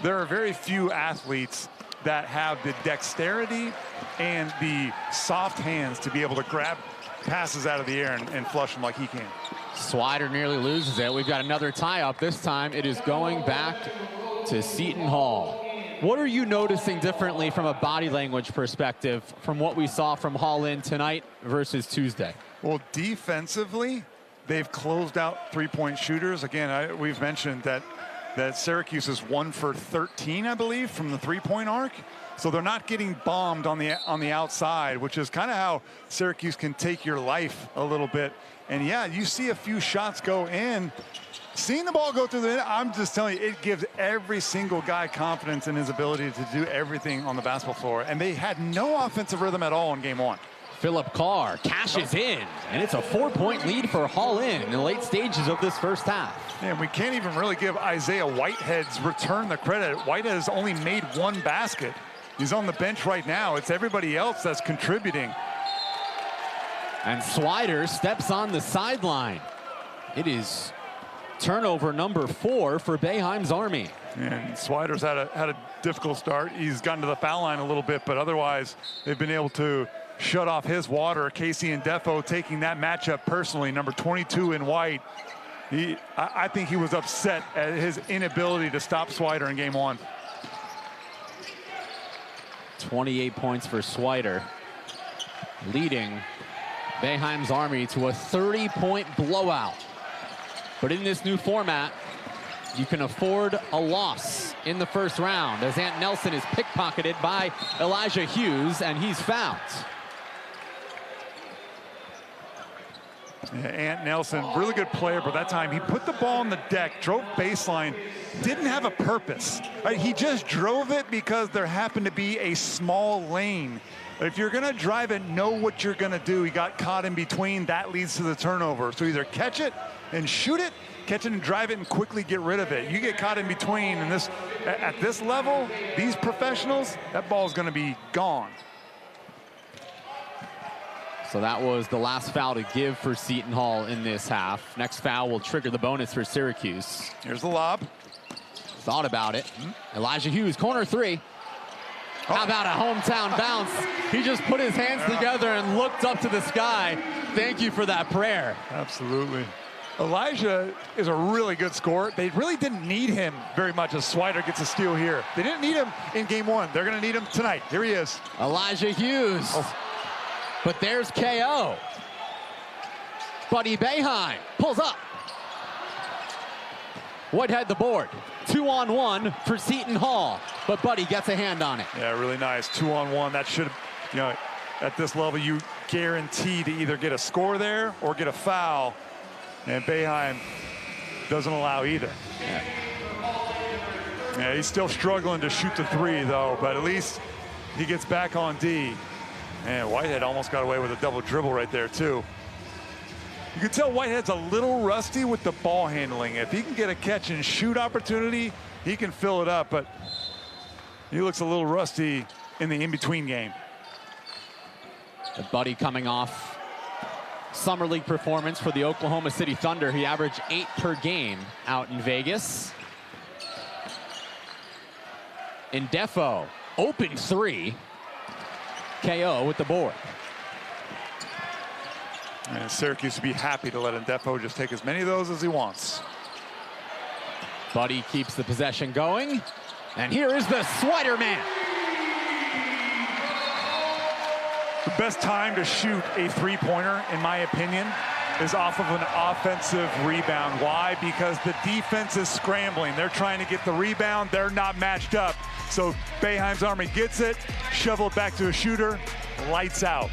Speaker 4: There are very few athletes that have the dexterity and the soft hands to be able to grab passes out of the air and flush them like he can.
Speaker 3: Swider nearly loses it. We've got another tie-up. This time it is going back to Seton Hall. What are you noticing differently from a body language perspective from what we saw from Hall-In tonight versus Tuesday?
Speaker 4: Well, defensively, they've closed out three-point shooters. Again, we've mentioned that Syracuse is 1 for 13, I believe, from the three-point arc. So they're not getting bombed on the outside, which is kind of how Syracuse can take your life a little bit. And yeah, you see a few shots go in. Seeing the ball go through the net, I'm just telling you, it gives every single guy confidence in his ability to do everything on the basketball floor. And they had no offensive rhythm at all in game 1.
Speaker 3: Philip Carr cashes in, and it's a 4-point lead for Hall-In in the late stages of this first half.
Speaker 4: And we can't even really give Isaiah Whitehead's return the credit. Whitehead has only made 1 basket. He's on the bench right now. It's everybody else that's contributing.
Speaker 3: And Swider steps on the sideline. It is turnover number 4 for Boeheim's Army.
Speaker 4: And Swider's had a difficult start. He's gotten to the foul line a little bit, but otherwise they've been able to shut off his water. Casey and Defo taking that matchup personally. Number 22 in white. I think he was upset at his inability to stop Swider in game 1.
Speaker 3: 28 points for Swider, leading Boeheim's Army to a 30-point blowout. But in this new format, you can afford a loss in the first round as Ant Nelson is pickpocketed by Elijah Hughes, and he's fouled.
Speaker 4: Yeah, Ant Nelson, really good player, but that time he put the ball on the deck, drove baseline, didn't have a purpose. Right? He just drove it because there happened to be a small lane. If you're gonna drive it, know what you're gonna do. He got caught in between, that leads to the turnover. So either catch it and shoot it, catch it and drive it and quickly get rid of it. You get caught in between, and at this level, these professionals, that ball's gonna be gone.
Speaker 3: So that was the last foul to give for Seton Hall in this half. Next foul will trigger the bonus for Syracuse.
Speaker 4: Here's the lob.
Speaker 3: Thought about it. Elijah Hughes, corner 3. How about a hometown bounce? He just put his hands together and looked up to the sky. Thank you for that prayer.
Speaker 4: Absolutely. Elijah is a really good scorer. They really didn't need him very much as Swider gets a steal here. They didn't need him in game 1. They're going to need him tonight. Here he is.
Speaker 3: Elijah Hughes. Oh. But there's K.O. Buddy Boeheim pulls up. Whitehead the board. 2-on-1 for Seton Hall, but Buddy gets a hand on it.
Speaker 4: Yeah, really nice. 2-on-1. That should, you know, at this level, you guarantee to either get a score there or get a foul. And Boeheim doesn't allow either. Yeah, he's still struggling to shoot the 3, though, but at least he gets back on D. And Whitehead almost got away with a double dribble right there, too. You can tell Whitehead's a little rusty with the ball handling. If he can get a catch and shoot opportunity, he can fill it up, but he looks a little rusty in the in-between game.
Speaker 3: The Buddy coming off Summer League performance for the Oklahoma City Thunder. He averaged 8 per game out in Vegas. In Defo, open 3. K.O. with the board.
Speaker 4: And Syracuse would be happy to let Defo just take as many of those as he wants.
Speaker 3: Buddy keeps the possession going. And here is the Swider man.
Speaker 4: The best time to shoot a 3-pointer, in my opinion, is off of an offensive rebound. Why? Because the defense is scrambling. They're trying to get the rebound. They're not matched up. So Boeheim's Army gets it, shovel it back to a shooter, lights out.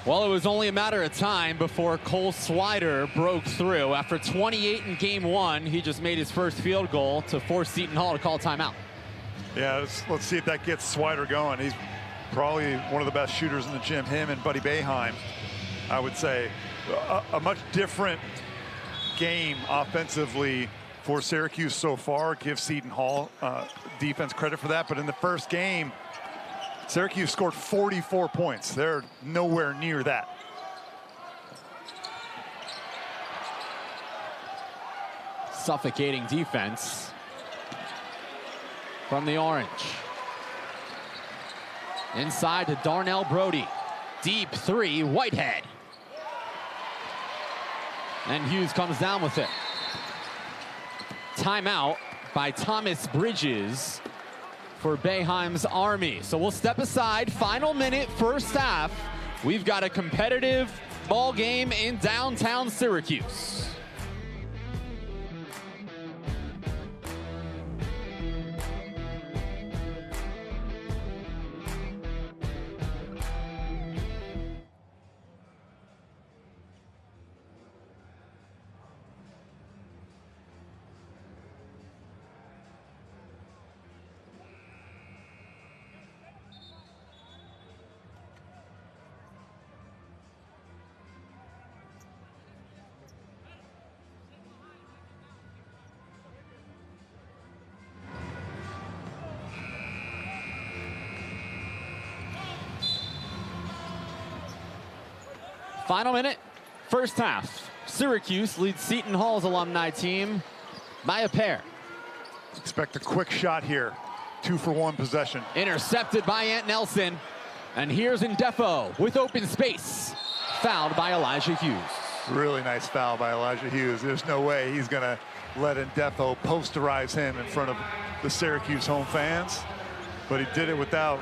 Speaker 3: Well, it was only a matter of time before Cole Swider broke through. After 28 in game one, he just made his first field goal to force Seton Hall to call timeout.
Speaker 4: Yeah, let's see if that gets Swider going. He's probably one of the best shooters in the gym, him and Buddy Boeheim, I would say. A much different game offensively for Syracuse so far. Give Seton Hall defense credit for that, but in the first game, Syracuse scored 44 points. They're nowhere near that.
Speaker 3: Suffocating defense from the Orange. Inside to Darnell Brody. Deep three, Whitehead. And Hughes comes down with it. Timeout by Thomas Bridges for Boeheim's Army. So we'll step aside. Final minute, first half. We've got a competitive ball game in downtown Syracuse. Final minute, first half. Syracuse leads Seton Hall's alumni team by a pair.
Speaker 4: Expect a quick shot here. 2-for-1 possession.
Speaker 3: Intercepted by Ant Nelson. And here's Ndefo with open space. Fouled by Elijah Hughes.
Speaker 4: Really nice foul by Elijah Hughes. There's no way he's going to let Ndefo posterize him in front of the Syracuse home fans. But he did it without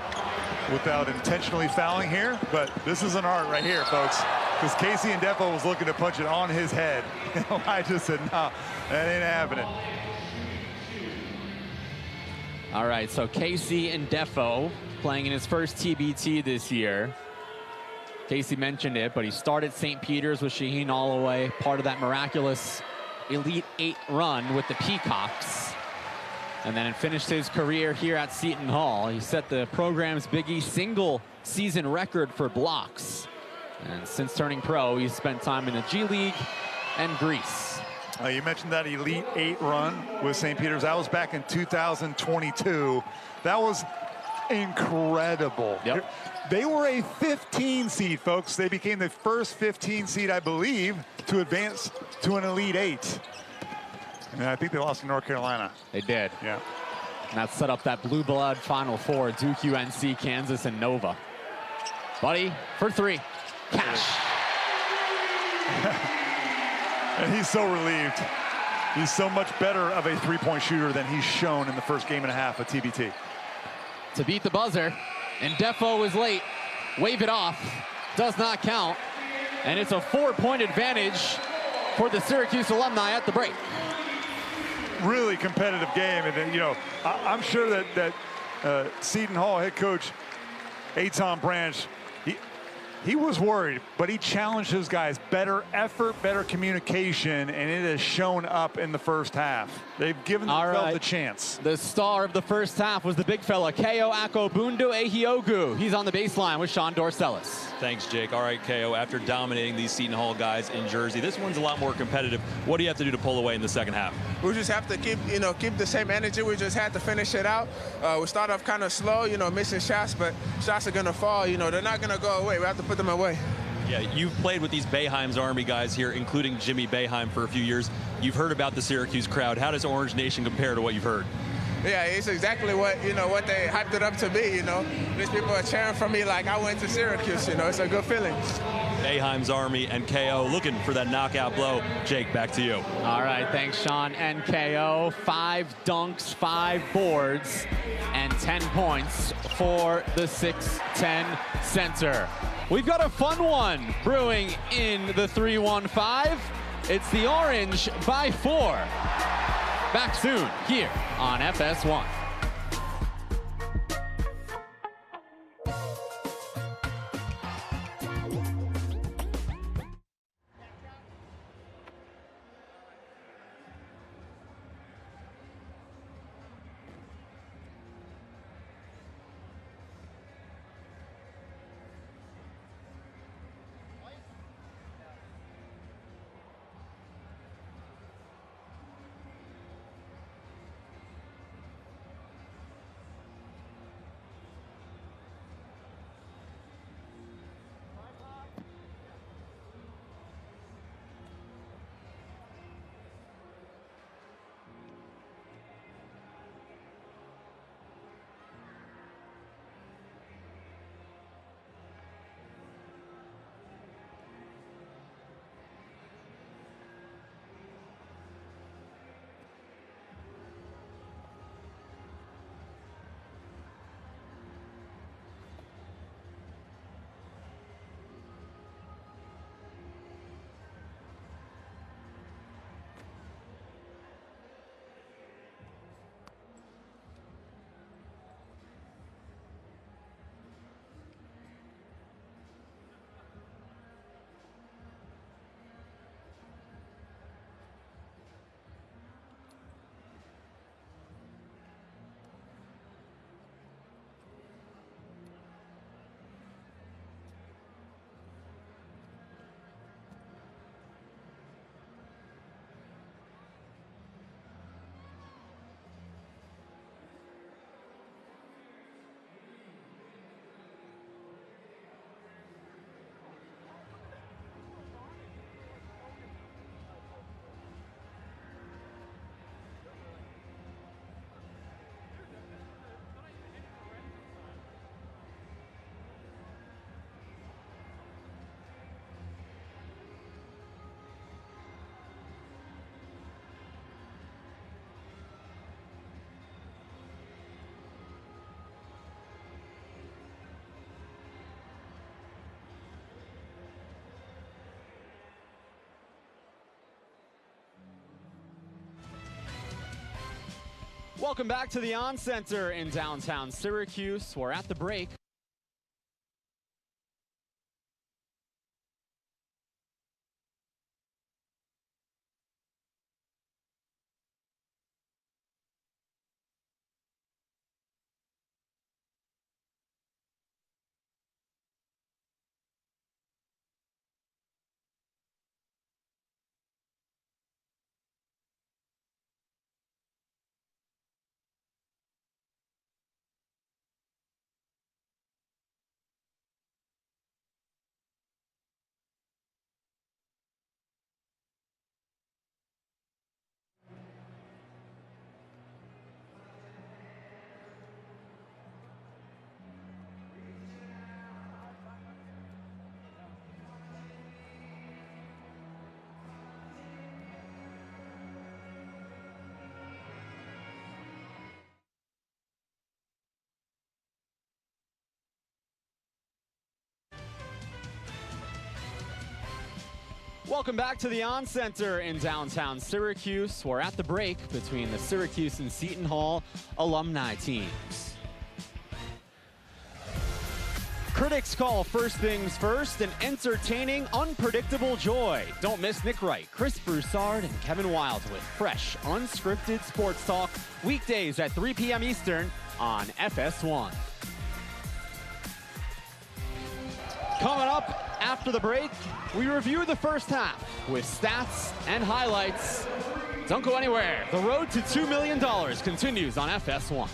Speaker 4: intentionally fouling here. But this is an art right here, folks. Because Casey Ndefo was looking to punch it on his head. Elijah said, no, that ain't happening.
Speaker 3: All right, so Casey Ndefo playing in his first TBT this year. Casey mentioned it, but he started St. Peter's with Shaheen Holloway, part of that miraculous Elite Eight run with the Peacocks. And then finished his career here at Seton Hall. He set the program's Big East single season record for blocks. And since turning pro, he's spent time in the G League and Greece.
Speaker 4: You mentioned that Elite Eight run with St. Peter's. That was back in 2022. That was incredible.
Speaker 3: Yep.
Speaker 4: They were a 15 seed, folks. They became the first 15 seed, I believe, to advance to an Elite Eight. And I think they lost to North Carolina.
Speaker 3: They did.
Speaker 4: Yeah.
Speaker 3: And that set up that blue blood Final Four, Duke, UNC, Kansas, and Nova. Buddy for three. Cash.
Speaker 4: And he's so relieved. He's so much better of a three-point shooter than he's shown in the first game and a half of TBT.
Speaker 3: To beat the buzzer, and Ndefo is late. Wave it off. Does not count. And it's a 4-point advantage for the Syracuse alumni at the break.
Speaker 4: Really competitive game. And, you know, I'm sure that Seton Hall head coach Seton Branch, he was worried, but he challenged his guys. Better effort, better communication, and it has shown up in the first half. They've given themselves a chance.
Speaker 3: The star of the first half was the big fella, Keo Akobundu Ehiogu. He's on the baseline with Sean Dorcelis.
Speaker 2: Thanks, Jake. All right, KO, after dominating these Seton Hall guys in Jersey, this one's a lot more competitive. What do you have to do to pull away in the second half?
Speaker 1: We just have to keep the same energy. We just had to finish it out. We start off kind of slow, missing shots, but shots are going to fall. They're not going to go away. We have to put them away.
Speaker 2: Yeah, you've played with these Boeheim's Army guys here, including Jimmy Boeheim for a few years. You've heard about the Syracuse crowd. How does Orange Nation compare to what you've heard?
Speaker 1: Yeah, it's exactly what they hyped it up to be. These people are cheering for me like I went to Syracuse. It's a good feeling.
Speaker 2: Boeheim's Army and KO looking for that knockout blow. Jake, back to you.
Speaker 3: All right, thanks, Sean. And KO, 5 dunks, 5 boards, and 10 points for the 6'10" center. We've got a fun one brewing in the 3-1-5. It's the Orange by 4. Back soon here on FS1. Welcome back to the On Center in downtown Syracuse. We're at the break. Welcome back to the On Center in downtown Syracuse. We're at the break between the Syracuse and Seton Hall alumni teams. Critics call First Things First an entertaining, unpredictable joy. Don't miss Nick Wright, Chris Broussard, and Kevin Wild with fresh, unscripted sports talk weekdays at 3 p.m. Eastern on FS1. Coming up after the break, we review the first half with stats and highlights. Don't go anywhere. The road to $2 million continues on FS1.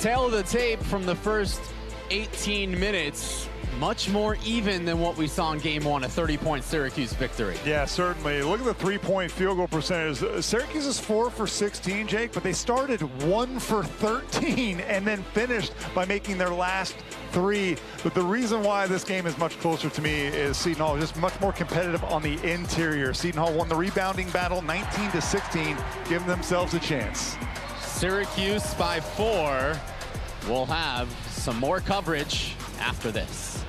Speaker 3: Tail of the tape from the first 18 minutes. Much more even than what we saw in game one, a 30-point Syracuse victory.
Speaker 4: Yeah, certainly. Look at the three-point field goal percentage. Syracuse is 4 for 16, Jake, but they started 1 for 13 and then finished by making their last 3. But the reason why this game is much closer to me is Seton Hall just much more competitive on the interior. Seton Hall won the rebounding battle 19-16, giving themselves a chance.
Speaker 3: Syracuse by 4. We'll have some more coverage after this.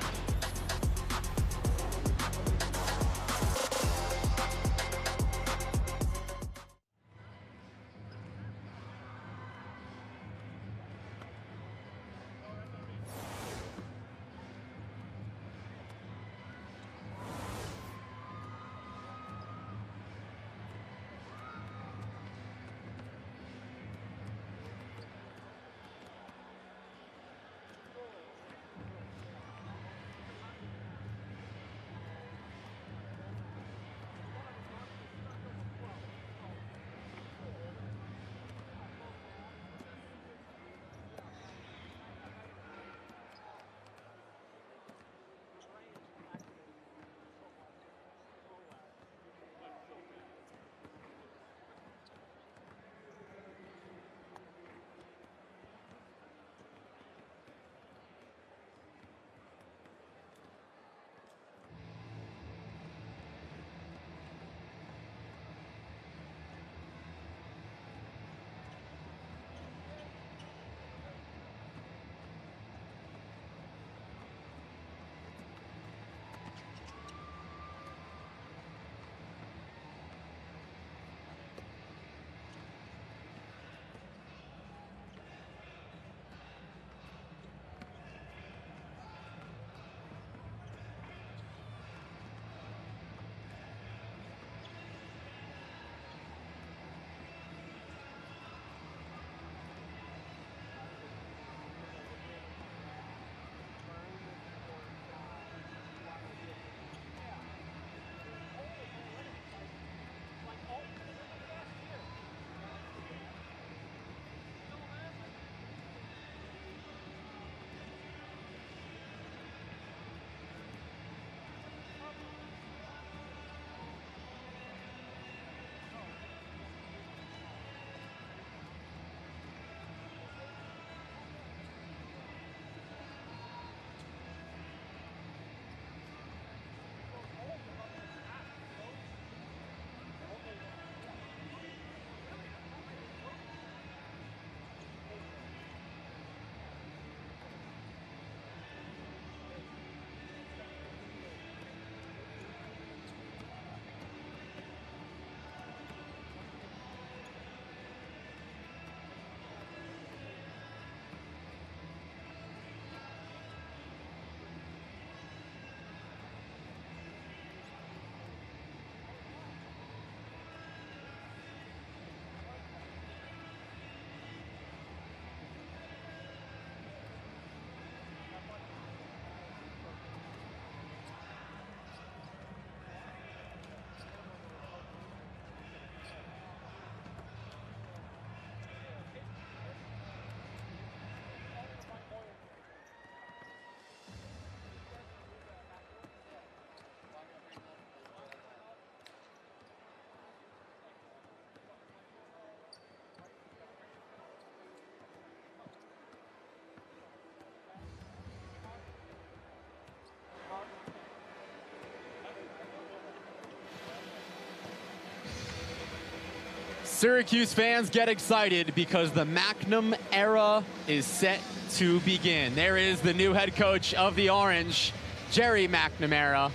Speaker 3: Syracuse fans, get excited because the Magnum era is set to begin. There is the new head coach of the Orange, Jerry McNamara,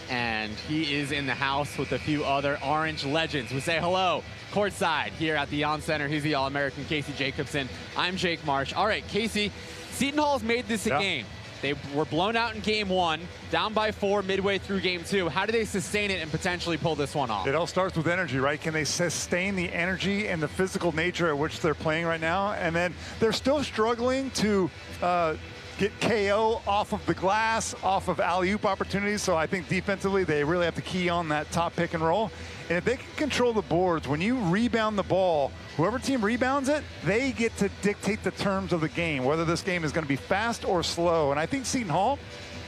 Speaker 3: and he is in the house with a few other Orange legends. We say hello courtside here at the On Center. He's the All-American Casey Jacobson. I'm Jake Marsh. All right, Casey, Seton Hall's made this a game. They were blown out in game 1, down by 4 midway through game 2. How do they sustain it and potentially pull this one off?
Speaker 4: It all starts with energy, right? Can they sustain the energy and the physical nature at which they're playing right now? And then they're still struggling to get KO off of the glass, off of alley-oop opportunities. So I think defensively, they really have to key on that top pick and roll. And if they can control the boards, when you rebound the ball, whoever team rebounds it, they get to dictate the terms of the game, whether this game is going to be fast or slow. And I think Seton Hall,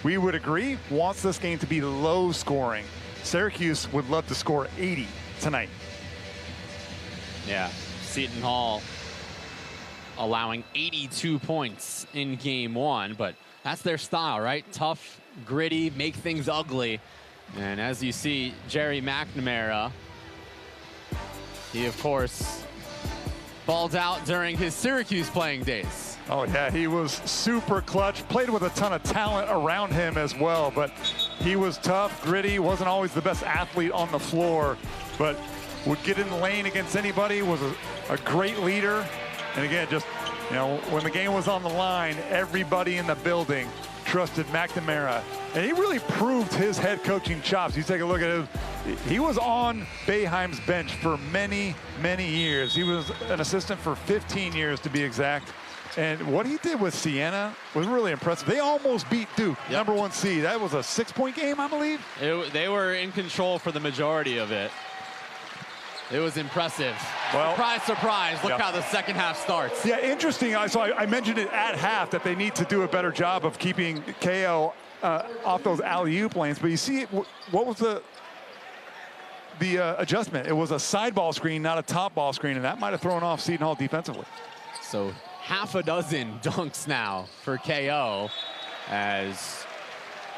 Speaker 4: we would agree, wants this game to be low scoring. Syracuse would love to score 80 tonight.
Speaker 3: Yeah, Seton Hall allowing 82 points in game 1, but that's their style, right? Tough, gritty, make things ugly. And as you see, Jerry McNamara, he, of course, balled out during his Syracuse playing days.
Speaker 4: Oh, yeah, he was super clutch, played with a ton of talent around him as well, but he was tough, gritty, wasn't always the best athlete on the floor, but would get in the lane against anybody, was a great leader. And again, just, you know, when the game was on the line, everybody in the building trusted McNamara. And he really proved his head coaching chops. You take a look at it, he was on Boeheim's bench for many, many years. He was an assistant for 15 years to be exact. And what he did with Siena was really impressive. They almost beat Duke, #1 seed. That was a 6-point game, I believe.
Speaker 3: They were in control for the majority of it. It was impressive. Well, surprise, surprise. Look how the second half starts.
Speaker 4: Yeah, interesting. So I mentioned it at half that they need to do a better job of keeping KO off those alley-oop lanes. But you see, what was the adjustment? It was a side ball screen, not a top ball screen, and that might have thrown off Seton Hall defensively.
Speaker 3: So half a dozen dunks now for KO as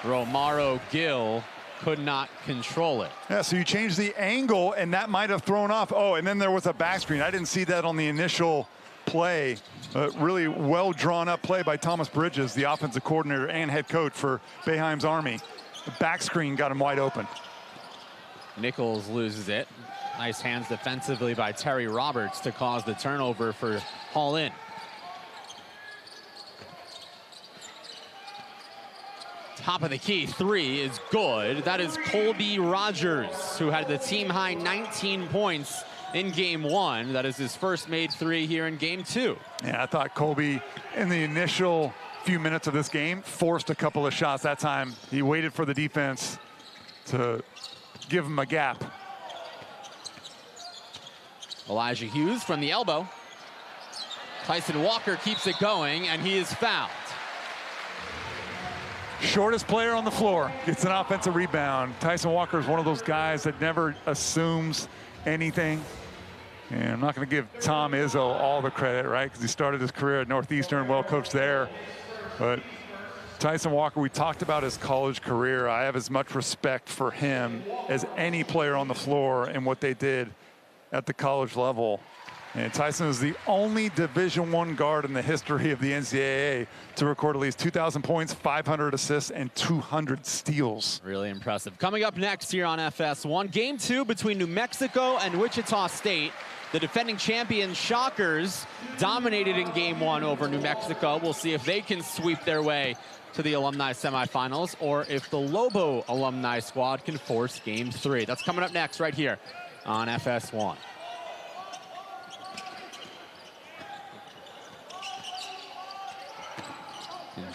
Speaker 3: Romaro Gill could not control it.
Speaker 4: Yeah, so you change the angle, and that might have thrown off. Oh, and then there was a back screen. I didn't see that on the initial play. Really well drawn up play by Thomas Bridges, the offensive coordinator and head coach for Boeheim's Army. The back screen got him wide open.
Speaker 3: Nichols loses it. Nice hands defensively by Terry Roberts to cause the turnover for Hall in. Top of the key, 3 is good. That is Colby Rogers, who had the team-high 19 points in game 1. That is his first made 3 here in game 2.
Speaker 4: Yeah, I thought Colby, in the initial few minutes of this game, forced a couple of shots. That time, he waited for the defense to give him a gap.
Speaker 3: Elijah Hughes from the elbow. Tyson Walker keeps it going, and he is fouled.
Speaker 4: Shortest player on the floor gets an offensive rebound. Tyson Walker is one of those guys that never assumes anything. And I'm not going to give Tom Izzo all the credit, right? Because he started his career at Northeastern, well coached there. But Tyson Walker, we talked about his college career. I have as much respect for him as any player on the floor and what they did at the college level. And Tyson is the only Division I guard in the history of the NCAA to record at least 2,000 points, 500 assists, and 200 steals.
Speaker 3: Really impressive. Coming up next here on FS1, Game 2 between New Mexico and Wichita State. The defending champion Shockers dominated in Game 1 over New Mexico. We'll see if they can sweep their way to the Alumni semifinals or if the Lobo Alumni squad can force Game 3. That's coming up next right here on FS1.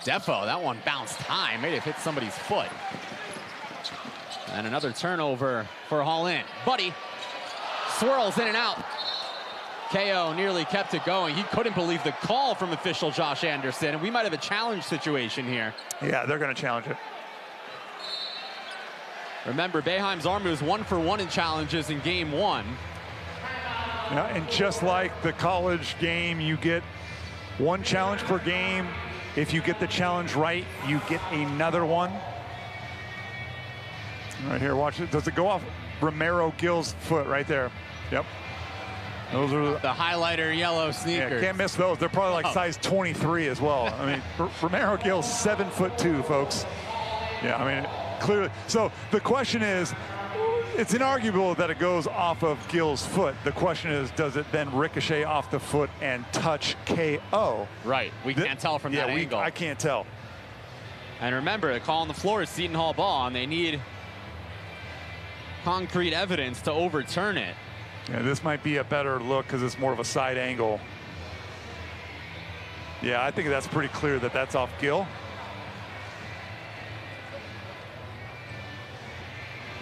Speaker 3: Defo, that one bounced high, made it hit somebody's foot. And another turnover for Hall in. Buddy swirls in and out. KO nearly kept it going. He couldn't believe the call from official Josh Anderson, and we might have a challenge situation here.
Speaker 4: Yeah, they're going to challenge it.
Speaker 3: Remember, Boeheim's Army was 1 for 1 in challenges in Game 1.
Speaker 4: Yeah, and just like the college game, you get 1 challenge per game. If you get the challenge right, you get another one. Right here, watch it. Does it go off Romaro Gill's foot right there? Yep. Those are
Speaker 3: the highlighter yellow sneakers.
Speaker 4: Yeah, can't miss those. They're probably like size 23 as well. I mean, Romero Gill's 7'2", folks. Yeah, I mean, clearly. So the question is, it's inarguable that it goes off of Gill's foot. The question is, does it then ricochet off the foot and touch KO?
Speaker 3: Right. We can't tell from that angle.
Speaker 4: I can't tell.
Speaker 3: And remember, the call on the floor is Seton Hall ball, and they need concrete evidence to overturn it.
Speaker 4: Yeah, this might be a better look because it's more of a side angle. Yeah, I think that's pretty clear that that's off Gill.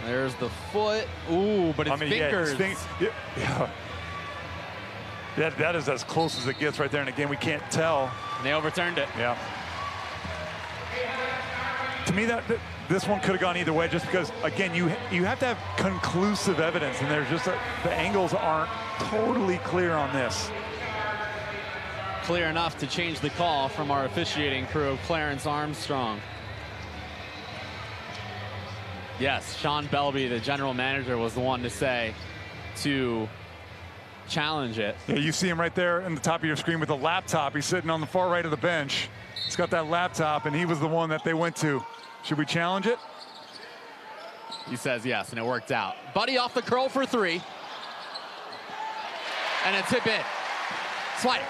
Speaker 3: There's the foot. Ooh, but his fingers.
Speaker 4: Yeah, that is as close as it gets right there. And again, we can't tell.
Speaker 3: And they overturned it.
Speaker 4: Yeah. To me, this one could have gone either way, just because, again, you have to have conclusive evidence, and there's just the angles aren't totally clear on this.
Speaker 3: Clear enough to change the call from our officiating crew, Clarence Armstrong. Yes, Sean Belby, the general manager, was the one to say to challenge it.
Speaker 4: Yeah, you see him right there in the top of your screen with a laptop. He's sitting on the far right of the bench. He's got that laptop, and he was the one that they went to. Should we challenge it?
Speaker 3: He says yes, and it worked out. Buddy off the curl for 3. And a tip in. Slider.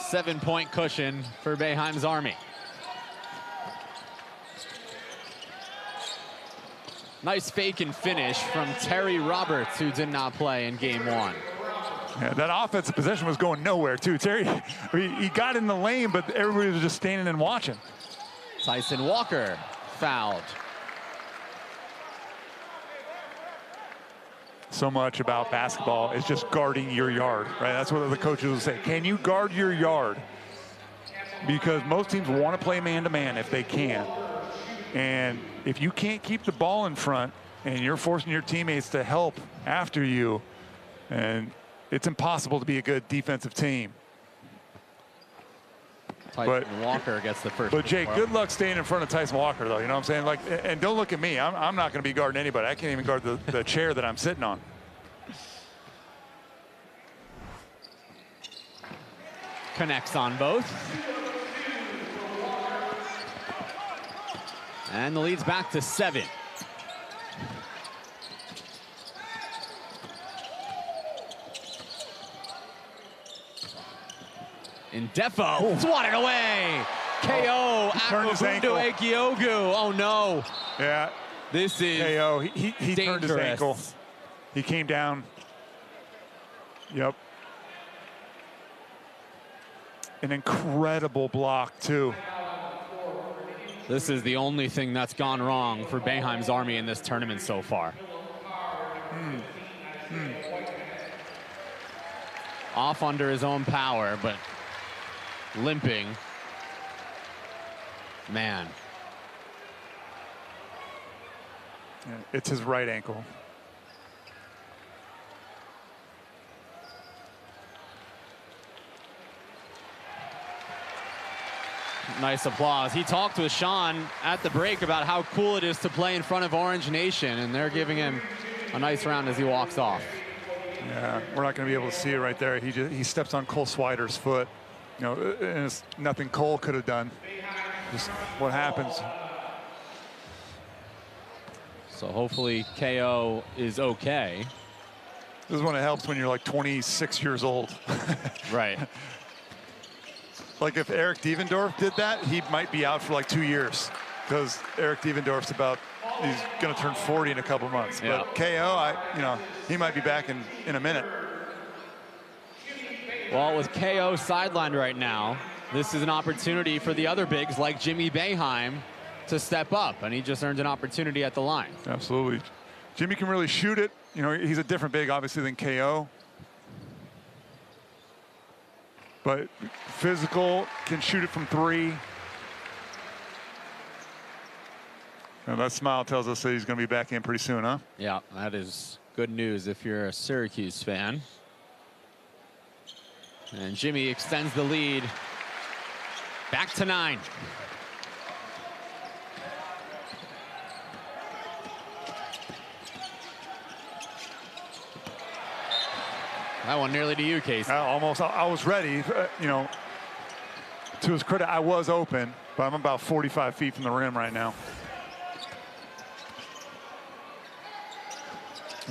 Speaker 3: Seven-point cushion for Boeheim's Army. Nice fake and finish from Terry Roberts, who did not play in game 1.
Speaker 4: Yeah, that offensive possession was going nowhere, too. Terry, he got in the lane, but everybody was just standing and watching.
Speaker 3: Tyson Walker fouled.
Speaker 4: So much about basketball is just guarding your yard, right? That's what the coaches will say. Can you guard your yard? Because most teams want to play man-to-man if they can. And if you can't keep the ball in front and you're forcing your teammates to help after you, and it's impossible to be a good defensive team.
Speaker 3: Tyson Walker gets the first.
Speaker 4: But Jake, good luck staying in front of Tyson Walker, though. You know what I'm saying? Like, and don't look at me. I'm not going to be guarding anybody. I can't even guard the chair that I'm sitting on.
Speaker 3: Connects on both. And the lead's back to 7. And Defo swatted away. KO Akwabundo Ekiogu. Oh no.
Speaker 4: Yeah.
Speaker 3: This is
Speaker 4: KO. He turned his ankle. He came down. Yep. An incredible block too.
Speaker 3: This is the only thing that's gone wrong for Boeheim's Army in this tournament so far. Off under his own power, but limping. Man.
Speaker 4: Yeah, it's his right ankle.
Speaker 3: Nice applause. He talked with Sean at the break about how cool it is to play in front of Orange Nation, and they're giving him a nice round as he walks off.
Speaker 4: Yeah, we're not going to be able to see it right there. He steps on Cole Swider's foot. You know, and it's nothing Cole could have done. Just what happens.
Speaker 3: So hopefully KO is okay.
Speaker 4: This is when it helps when you're like 26 years old.
Speaker 3: Right.
Speaker 4: Like if Eric Devendorf did that, he might be out for like 2 years, because Eric Devendorf's he's going to turn 40 in a couple months.
Speaker 3: Yeah.
Speaker 4: But KO, he might be back in a minute.
Speaker 3: Well, with KO sidelined right now, this is an opportunity for the other bigs like Jimmy Boeheim to step up, and he just earned an opportunity at the line.
Speaker 4: Absolutely. Jimmy can really shoot it. You know, he's a different big, obviously, than KO. But physical, can shoot it from 3. And that smile tells us that he's going to be back in pretty soon, huh?
Speaker 3: Yeah, that is good news if you're a Syracuse fan. And Jimmy extends the lead back to 9. That one nearly to you, Casey.
Speaker 4: Almost. I was ready. You know, to his credit, I was open, but I'm about 45 feet from the rim right now.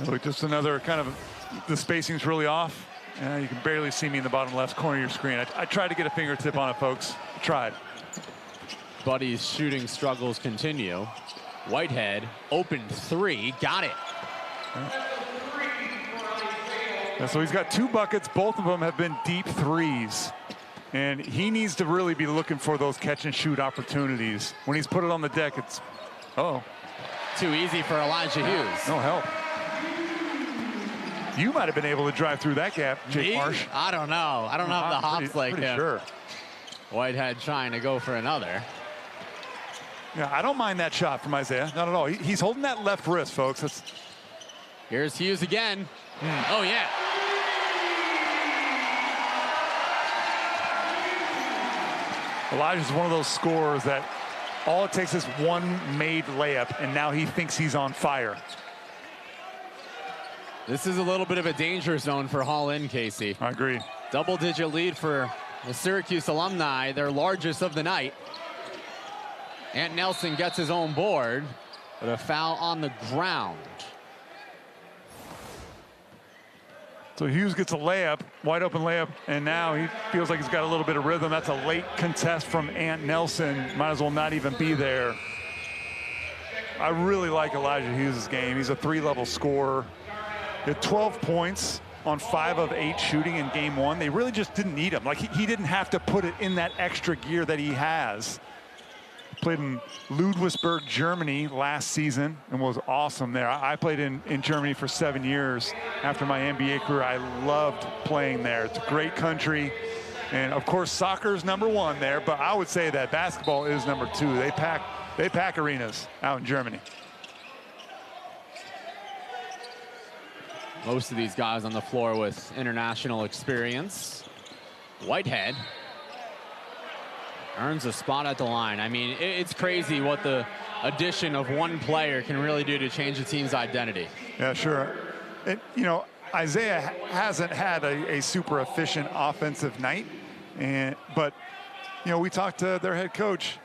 Speaker 4: Look, just another kind of, the spacing's really off. You can barely see me in the bottom left corner of your screen. I tried to get a fingertip on it, folks. I tried.
Speaker 3: Buddy's shooting struggles continue. Whitehead, open three, got it.
Speaker 4: Yeah, so he's got 2 buckets. Both of them have been deep threes. And he needs to really be looking for those catch and shoot opportunities. When he's put it on the deck, it's,
Speaker 3: Too easy for Elijah Hughes.
Speaker 4: No help. You might have been able to drive through that gap, Jake Marsh.
Speaker 3: I don't know. I don't have the hops like him.
Speaker 4: Sure.
Speaker 3: Whitehead trying to go for another.
Speaker 4: Yeah, I don't mind that shot from Isaiah. Not at all. He's holding that left wrist, folks.
Speaker 3: Here's Hughes again. Oh, yeah.
Speaker 4: Elijah's one of those scorers that all it takes is one made layup, and now he thinks he's on fire.
Speaker 3: This is a little bit of a danger zone for Hall in, Casey.
Speaker 4: I agree.
Speaker 3: Double-digit lead for the Syracuse Alumni, their largest of the night. Ant Nelson gets his own board, but a foul on the ground.
Speaker 4: So Hughes gets a layup, wide open layup, and now he feels like he's got a little bit of rhythm. That's a late contest from Ant Nelson. Might as well not even be there. I really like Elijah Hughes' game. He's a 3-level scorer. He had 12 points on 5 of 8 shooting in game 1. They really just didn't need him. Like he didn't have to put it in that extra gear that he has. Played in Ludwigsburg, Germany last season and was awesome there. I played in Germany for 7 years after my NBA career. I loved playing there. It's a great country. And of course, soccer's #1 there, but I would say that basketball is #2. They pack arenas out in Germany.
Speaker 3: Most of these guys on the floor with international experience. Whitehead earns a spot at the line. I mean, it's crazy what the addition of one player can really do to change a team's identity.
Speaker 4: Yeah, sure. You know, Isaiah hasn't had a super efficient offensive night, but you know, we talked to their head coach,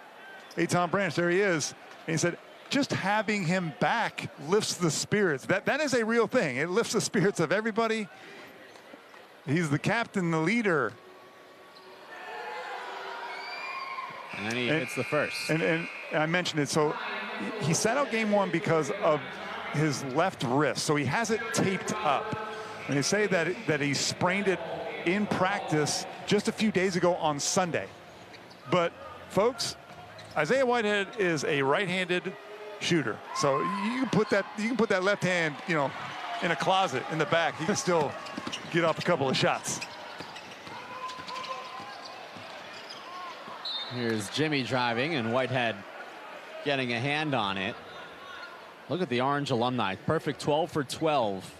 Speaker 4: Seton Branch. There he is, and he said, just having him back lifts the spirits. That is a real thing. It lifts the spirits of everybody. He's the captain, the leader.
Speaker 3: And then he hits the first.
Speaker 4: And I mentioned it. So he sat out game 1 because of his left wrist. So he has it taped up. And they say that he sprained it in practice just a few days ago on Sunday. But folks, Isaiah Whitehead is a right-handed shooter. So you can put that left hand, you know, in a closet in the back. He can still get off a couple of shots.
Speaker 3: Here's Jimmy driving and Whitehead getting a hand on it. Look at the Orange Alumni. Perfect 12 for 12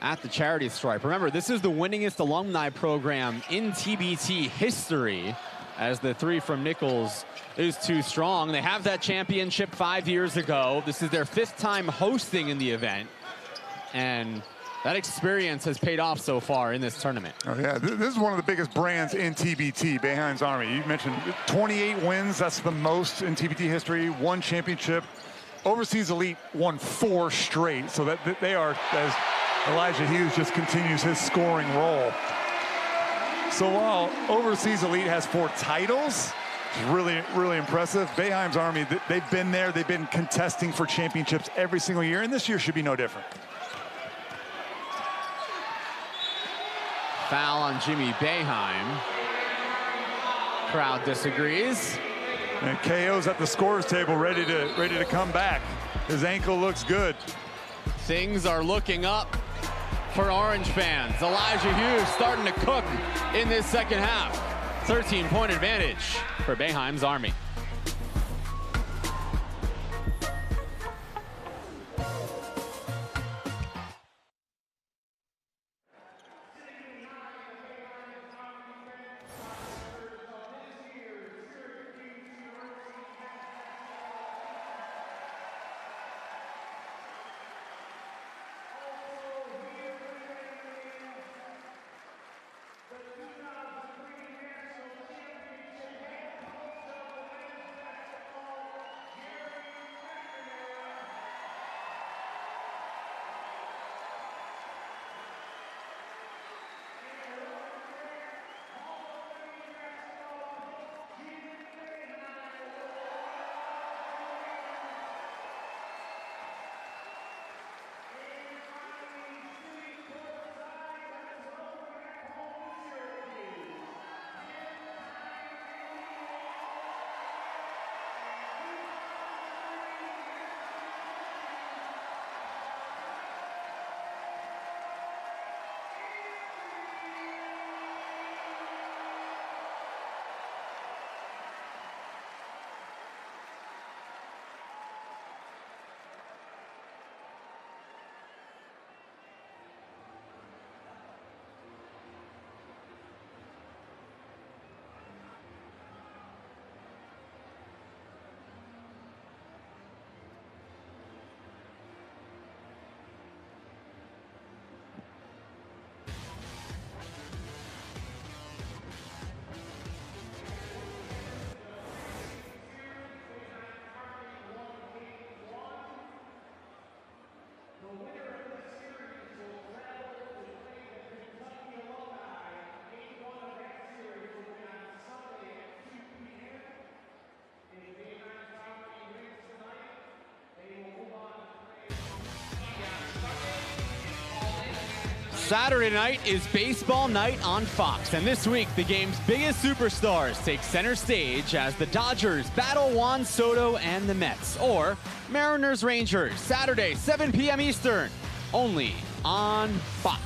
Speaker 3: at the charity stripe. Remember, this is the winningest alumni program in TBT history, as the 3 from Nichols is too strong. They have that championship 5 years ago. This is their 5th time hosting in the event, and that experience has paid off so far in this tournament.
Speaker 4: Oh, yeah, this is one of the biggest brands in TBT, Boeheim's Army. You mentioned 28 wins. That's the most in TBT history. 1 championship. Overseas Elite won 4 straight. So that they are, as Elijah Hughes just continues his scoring role. So while Overseas Elite has 4 titles, which is really, really impressive, Boeheim's Army, they've been there. They've been contesting for championships every single year, and this year should be no different.
Speaker 3: Foul on Jimmy Boeheim. Crowd disagrees.
Speaker 4: And KO's at the scorer's table, ready to come back. His ankle looks good.
Speaker 3: Things are looking up for Orange fans. Elijah Hughes starting to cook in this second half. 13-point advantage for Boeheim's Army. Saturday night is baseball night on Fox, and this week the game's biggest superstars take center stage as the Dodgers battle Juan Soto and the Mets, or Mariners Rangers, Saturday 7 p.m. Eastern, only on Fox.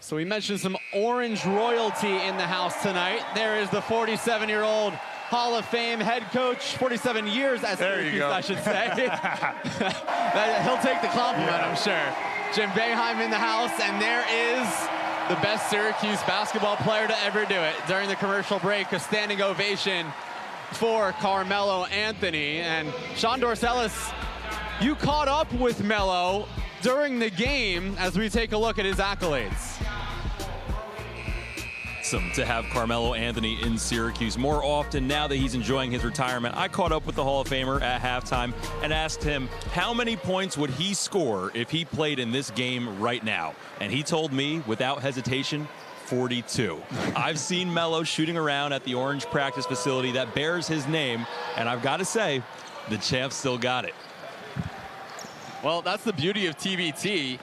Speaker 3: So we mentioned some Orange royalty in the house tonight. There is the 47-year-old Hall of Fame head coach, 47 years as Syracuse, I should say. He'll take the compliment, I'm sure. Jim Boeheim in the house, and there is the best Syracuse basketball player to ever do it. During the commercial break, a standing ovation for Carmelo Anthony. And Sean Dorselis, you caught up with Melo during the game as we take a look at his accolades.
Speaker 2: To have Carmelo Anthony in Syracuse more often now that he's enjoying his retirement. I caught up with the Hall of Famer at halftime and asked him how many points would he score if he played in this game right now. And he told me, without hesitation, 42. I've seen Melo shooting around at the Orange practice facility that bears his name, and I've got to say, the champ still got it.
Speaker 3: Well, that's the beauty of TBT.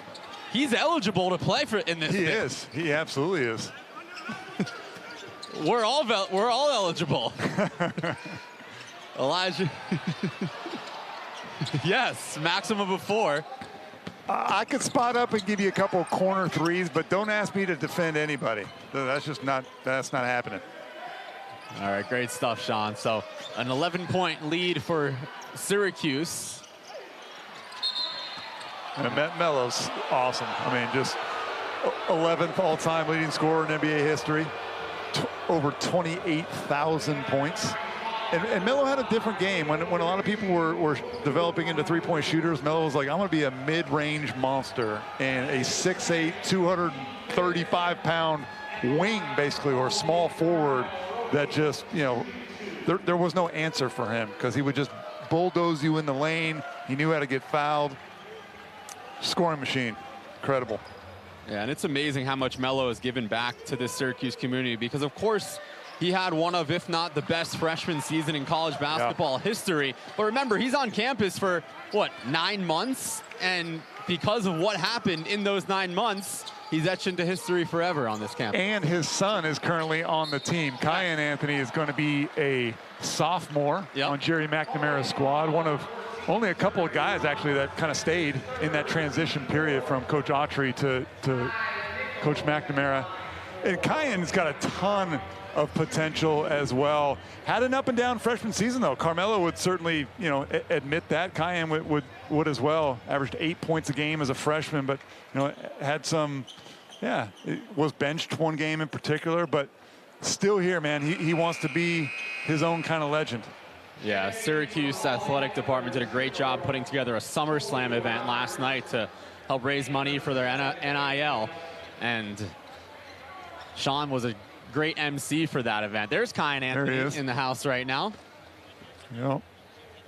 Speaker 3: He's eligible to play in this.
Speaker 4: He is. He absolutely is.
Speaker 3: We're all eligible. Elijah. Yes, maximum of 4.
Speaker 4: I could spot up and give you a couple of corner threes, but don't ask me to defend anybody. That's not happening.
Speaker 3: All right, great stuff, Sean. So an 11-point lead for Syracuse.
Speaker 4: And Melo's awesome. I mean, just 11th all-time leading scorer in NBA history. Over 28,000 points. And Melo had a different game. When a lot of people were developing into three-point shooters, Melo was like, I'm going to be a mid-range monster and a 6'8", 235-pound wing, basically, or small forward that just, you know, there was no answer for him because he would just bulldoze you in the lane. He knew how to get fouled. Scoring machine. Incredible.
Speaker 3: Yeah, and it's amazing how much Melo has given back to this Syracuse community because, of course, he had one of, if not the best freshman season in college basketball history. But remember, he's on campus for, what, 9 months? And because of what happened in those 9 months, he's etched into history forever on this campus.
Speaker 4: And his son is currently on the team. Kyan Anthony is going to be a sophomore on Jerry McNamara's squad, one of only a couple of guys actually that kind of stayed in that transition period from Coach Autry to Coach McNamara. And Kyan's got a ton of potential as well. Had an up and down freshman season though. Carmelo would certainly, you know, admit that. Kyan would as well. Averaged 8 points a game as a freshman, but you know, had some, was benched one game in particular, but still here, man. He wants to be his own kind of legend.
Speaker 3: Yeah, Syracuse athletic department did a great job putting together a SummerSlam event last night to help raise money for their NIL. And Sean was a great MC for that event. There's Kyan Anthony in the house right now.
Speaker 4: Yep.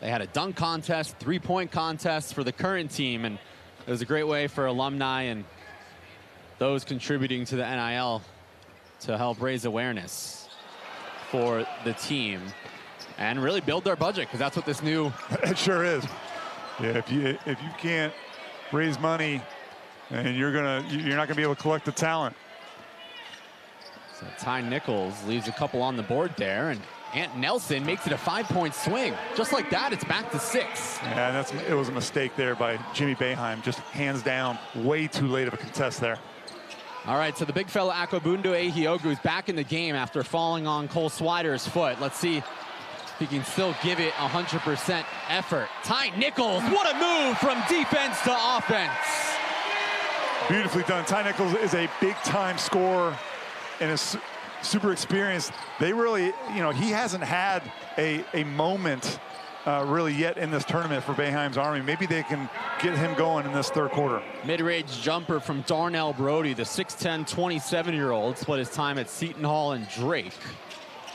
Speaker 3: They had a dunk contest, three-point contest for the current team, and it was a great way for alumni and those contributing to the NIL to help raise awareness for the team and really build their budget, because that's what this new...
Speaker 4: It sure is. Yeah, if you can't raise money, and you're not gonna be able to collect the talent.
Speaker 3: So Ty Nichols leaves a couple on the board there, and Ant Nelson makes it a 5-point swing. Just like that, it's back to 6.
Speaker 4: Yeah, it was a mistake there by Jimmy Boeheim. Just hands down, way too late of a contest there.
Speaker 3: All right, so the big fella Akwabundo Ehiogu is back in the game after falling on Cole Swider's foot. Let's see if he can still give it 100% effort. Ty Nichols, what a move from defense to offense.
Speaker 4: Beautifully done. Ty Nichols is a big-time scorer and is super experienced. They really, you know, he hasn't had a moment really yet in this tournament for Boeheim's Army. Maybe they can get him going in this third quarter.
Speaker 3: Mid-range jumper from Darnell Brody, the 6'10", 27-year-old, split his time at Seton Hall and Drake.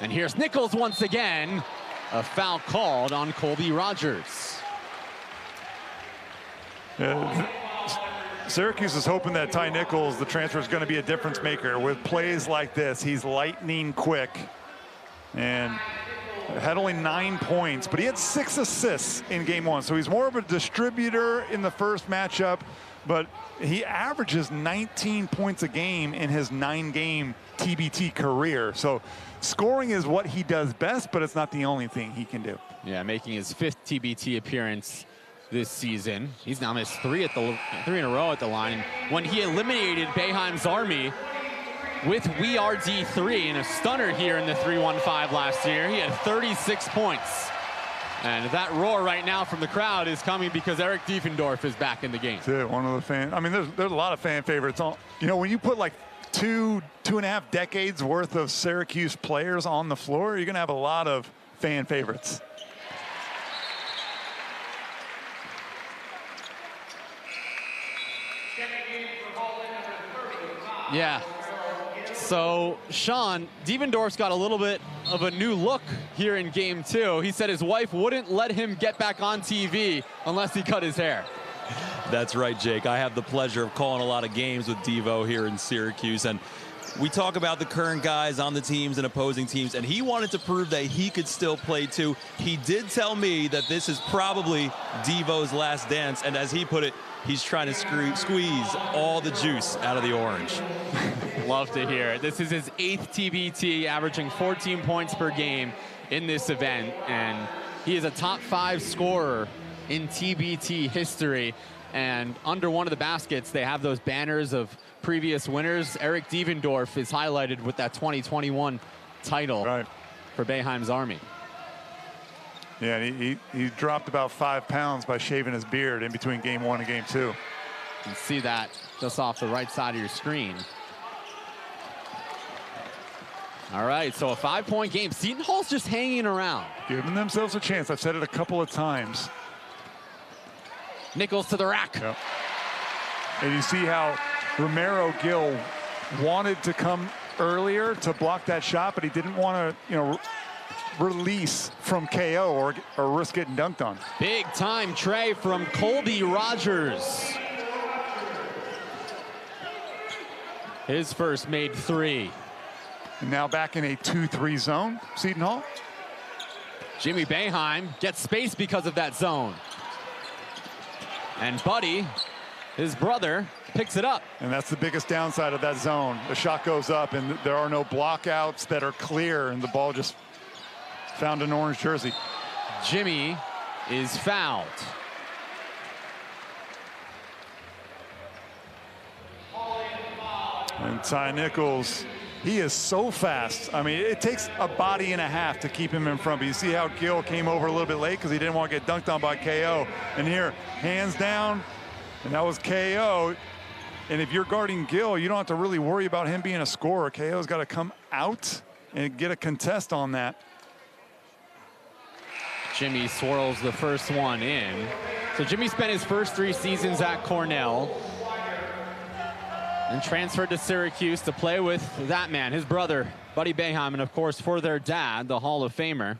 Speaker 3: And here's Nichols once again. A foul called on Colby Rogers.
Speaker 4: Syracuse is hoping that Ty Nichols, the transfer, is going to be a difference maker with plays like this. He's lightning quick and had only 9 points, but he had 6 assists in game 1. So he's more of a distributor in the first matchup, but he averages 19 points a game in his 9-game TBT career. So scoring is what he does best, but it's not the only thing he can do.
Speaker 3: Yeah, making his 5th TBT appearance this season. He's now missed 3 in a row at the line. When he eliminated Boeheim's Army with We Are D3 in a stunner here in the 3-1-5 last year, he had 36 points. And that roar right now from the crowd is coming because Eric Diefendorf is back in the game.
Speaker 4: One of the fan. I mean, there's a lot of fan favorites. You know, when you put like two and a half decades worth of Syracuse players on the floor, you're going to have a lot of fan favorites.
Speaker 3: Yeah. So, Sean, Diefendorf's got a little bit of a new look here in game 2. He said his wife wouldn't let him get back on TV unless he cut his hair.
Speaker 2: That's right, Jake. I have the pleasure of calling a lot of games with Devo here in Syracuse, and we talk about the current guys on the teams and opposing teams, and he wanted to prove that he could still play too. He did tell me that this is probably Devo's last dance, and as he put it, he's trying to squeeze all the juice out of the orange.
Speaker 3: Love to hear it. This is his 8th TBT, averaging 14 points per game in this event, and he is a top 5 scorer in TBT history. And under one of the baskets, they have those banners of previous winners. Eric Diefendorf is highlighted with that 2021 title for Boeheim's Army.
Speaker 4: Yeah, he dropped about 5 pounds by shaving his beard in between game 1 and game 2.
Speaker 3: You can see that just off the right side of your screen. All right, so a 5-point game. Seton Hall's just hanging around.
Speaker 4: Giving themselves a chance. I've said it a couple of times.
Speaker 3: Nichols to the rack.
Speaker 4: Yep. And you see how Romero Gill wanted to come earlier to block that shot, but he didn't want to, release from KO or risk getting dunked on.
Speaker 3: Big time tray from Colby Rogers. His first made 3.
Speaker 4: And now back in a 2-3 zone, Seton Hall.
Speaker 3: Jimmy Boeheim gets space because of that zone. And Buddy, his brother, picks it up.
Speaker 4: And that's the biggest downside of that zone. The shot goes up and there are no blockouts that are clear, and the ball just found an orange jersey.
Speaker 3: Jimmy is fouled.
Speaker 4: And Ty Nichols, he is so fast. I mean, it takes a body and a half to keep him in front. But you see how Gill came over a little bit late because he didn't want to get dunked on by KO. And here, hands down, and that was KO. And if you're guarding Gill, you don't have to really worry about him being a scorer. KO's got to come out and get a contest on that.
Speaker 3: Jimmy swirls the first one in. So Jimmy spent his first 3 seasons at Cornell and transferred to Syracuse to play with that man, his brother, Buddy Boeheim, and of course for their dad, the Hall of Famer.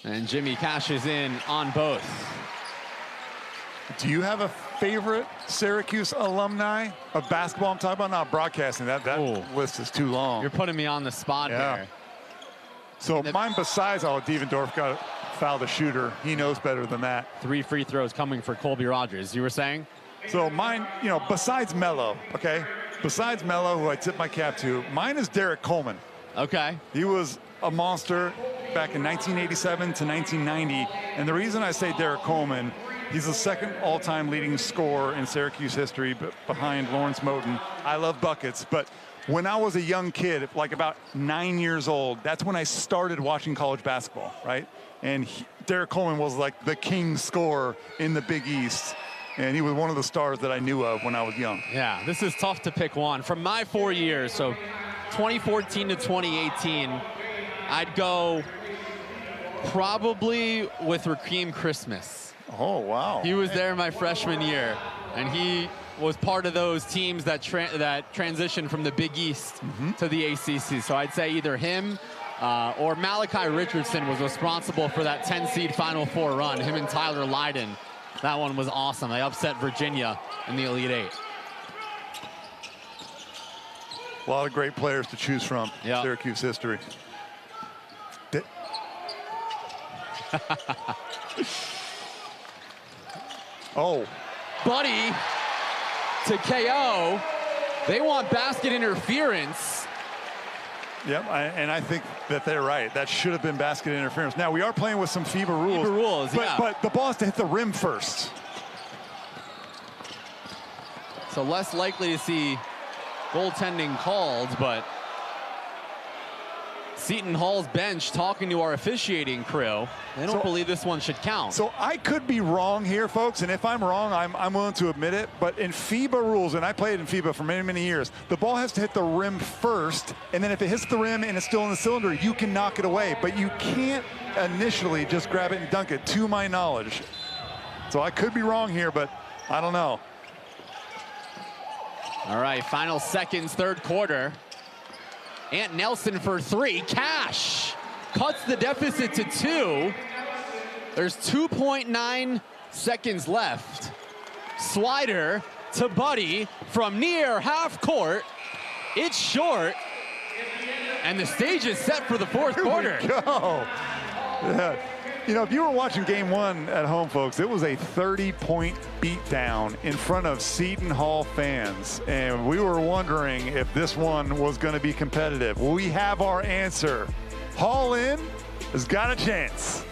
Speaker 3: And Jimmy cashes in on both.
Speaker 4: Do you have a favorite Syracuse alumni of basketball? I'm talking about not broadcasting. That list is too long.
Speaker 3: You're putting me on the spot here.
Speaker 4: So mine besides, Diefendorf got foul the shooter. He knows better than that.
Speaker 3: 3 free throws coming for Colby Rogers, you were saying?
Speaker 4: So mine, besides Melo, okay? Besides Melo, who I tip my cap to, mine is Derek Coleman.
Speaker 3: Okay.
Speaker 4: He was a monster back in 1987 to 1990. And the reason I say Derek Coleman, he's the 2nd all-time leading scorer in Syracuse history behind Lawrence Moten. I love buckets, but when I was a young kid, like about 9 years old, that's when I started watching college basketball, right? And Derek Coleman was like the king scorer in the Big East. And he was one of the stars that I knew of when I was young.
Speaker 3: Yeah, this is tough to pick one. From my 4 years, so 2014 to 2018, I'd go probably with Rakeem Christmas.
Speaker 4: Oh, wow.
Speaker 3: He was there my freshman year, and he was part of those teams that transitioned from the Big East to the ACC. So I'd say either him or Malachi Richardson was responsible for that 10-seed Final Four run. Him and Tyler Lydon. That one was awesome. They upset Virginia in the Elite Eight.
Speaker 4: A lot of great players to choose from.
Speaker 3: Yep.
Speaker 4: Syracuse history. Oh.
Speaker 3: Buddy to KO. They want basket interference.
Speaker 4: Yep, and I think that they're right. That should have been basket interference. Now, we are playing with some FIBA rules. But the ball has to hit the rim first.
Speaker 3: So less likely to see goaltending called, but Seton Hall's bench talking to our officiating crew. They don't believe this one should count.
Speaker 4: So I could be wrong here, folks, and if I'm wrong, I'm willing to admit it. But in FIBA rules, and I played in FIBA for many, many years, the ball has to hit the rim first, and then if it hits the rim and it's still in the cylinder, you can knock it away. But you can't initially just grab it and dunk it, to my knowledge. So I could be wrong here, but I don't know.
Speaker 3: All right, final seconds, third quarter. Ant Nelson for three. Cash cuts the deficit to 2. There's 2.9 seconds left. Slider to Buddy from near half court. It's short. And the stage is set for the fourth quarter.
Speaker 4: Here we go. Yeah. You know, if you were watching game one at home, folks, it was a 30-point beatdown in front of Seton Hall fans. And we were wondering if this one was going to be competitive. We have our answer. Hall in has got a chance.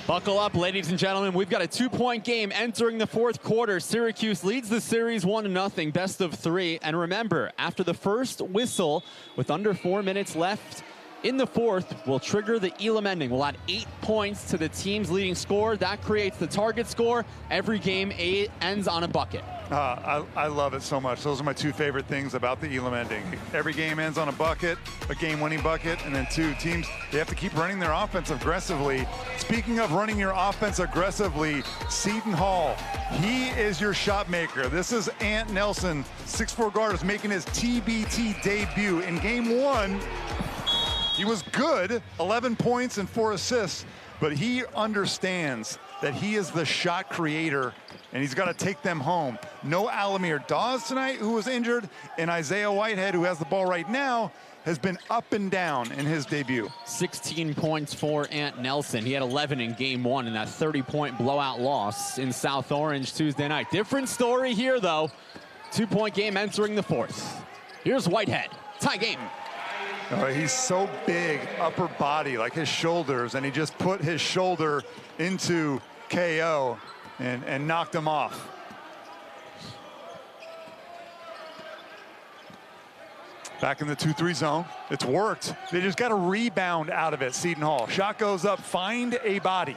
Speaker 3: Buckle up, ladies and gentlemen. We've got a 2-point game entering the fourth quarter. Syracuse leads the series 1-0, best of 3. And remember, after the first whistle, with under 4 minutes left in the fourth will trigger the Elam ending. We'll add 8 points to the team's leading score. That creates the target score. Every game ends on a bucket.
Speaker 4: I love it so much. Those are my two favorite things about the Elam ending. Every game ends on a bucket, a game-winning bucket, and then two teams, they have to keep running their offense aggressively. Speaking of running your offense aggressively, Seton Hall, he is your shot maker. This is Ant Nelson, 6'4" guard, is making his TBT debut. In game one, he was good, 11 points and 4 assists, but he understands that he is the shot creator and he's got to take them home. No Alamir Dawes tonight, who was injured, and Isaiah Whitehead, who has the ball right now, has been up and down in his debut.
Speaker 3: 16 points for Ant Nelson. He had 11 in game one in that 30-point blowout loss in South Orange Tuesday night. Different story here, though. 2-point game entering the fourth. Here's Whitehead. Tie game.
Speaker 4: He's so big, upper body, like his shoulders, and he just put his shoulder into KO and knocked him off. Back in the 2-3 zone. It's worked. They just got a rebound out of it, Seton Hall. Shot goes up, find a body.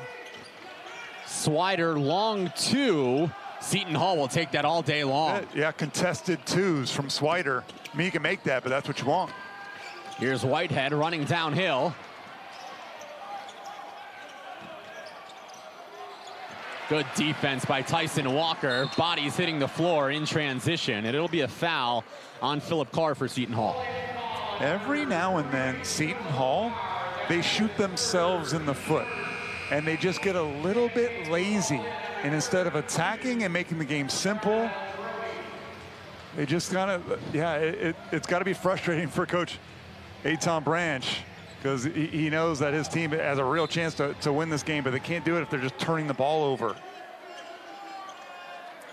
Speaker 3: Swider, long two. Seton Hall will take that all day long.
Speaker 4: Yeah, contested twos from Swider. I mean, you can make that, but that's what you want.
Speaker 3: Here's Whitehead running downhill. Good defense by Tyson Walker. Body's hitting the floor in transition, and it'll be a foul on Philip Carr for Seton Hall.
Speaker 4: Every now and then, Seton Hall, they shoot themselves in the foot, and they just get a little bit lazy. And instead of attacking and making the game simple, they just kind of, yeah, it's got to be frustrating for Coach Seton Branch, because he knows that his team has a real chance to win this game, but they can't do it if they're just turning the ball over.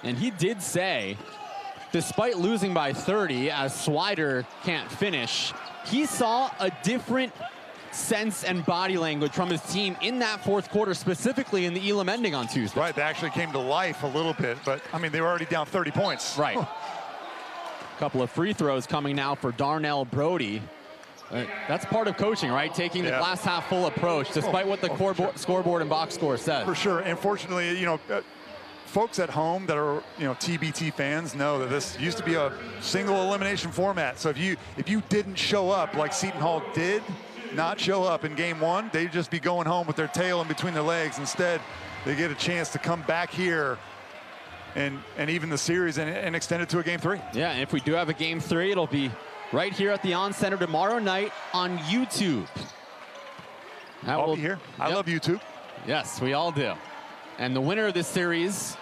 Speaker 3: And he did say, despite losing by 30, as Swider can't finish, he saw a different sense and body language from his team in that fourth quarter, specifically in the Elam ending on Tuesday.
Speaker 4: Right, they actually came to life a little bit, but I mean, they were already down 30 points.
Speaker 3: Right. Couple of free throws coming now for Darnell Brody. That's part of coaching, right? Taking the glass half full approach, despite what the scoreboard and box score says.
Speaker 4: For sure. And fortunately, you know, folks at home that are, you know, TBT fans know that this used to be a single elimination format. So if you didn't show up like Seton Hall did not show up in game one, they'd just be going home with their tail in between their legs. Instead, they get a chance to come back here and even the series and extend it to a game three.
Speaker 3: Yeah, and if we do have a game three, it'll be right here at the On Center tomorrow night on YouTube.
Speaker 4: I'll be here. I love YouTube.
Speaker 3: Yes, we all do. And the winner of this series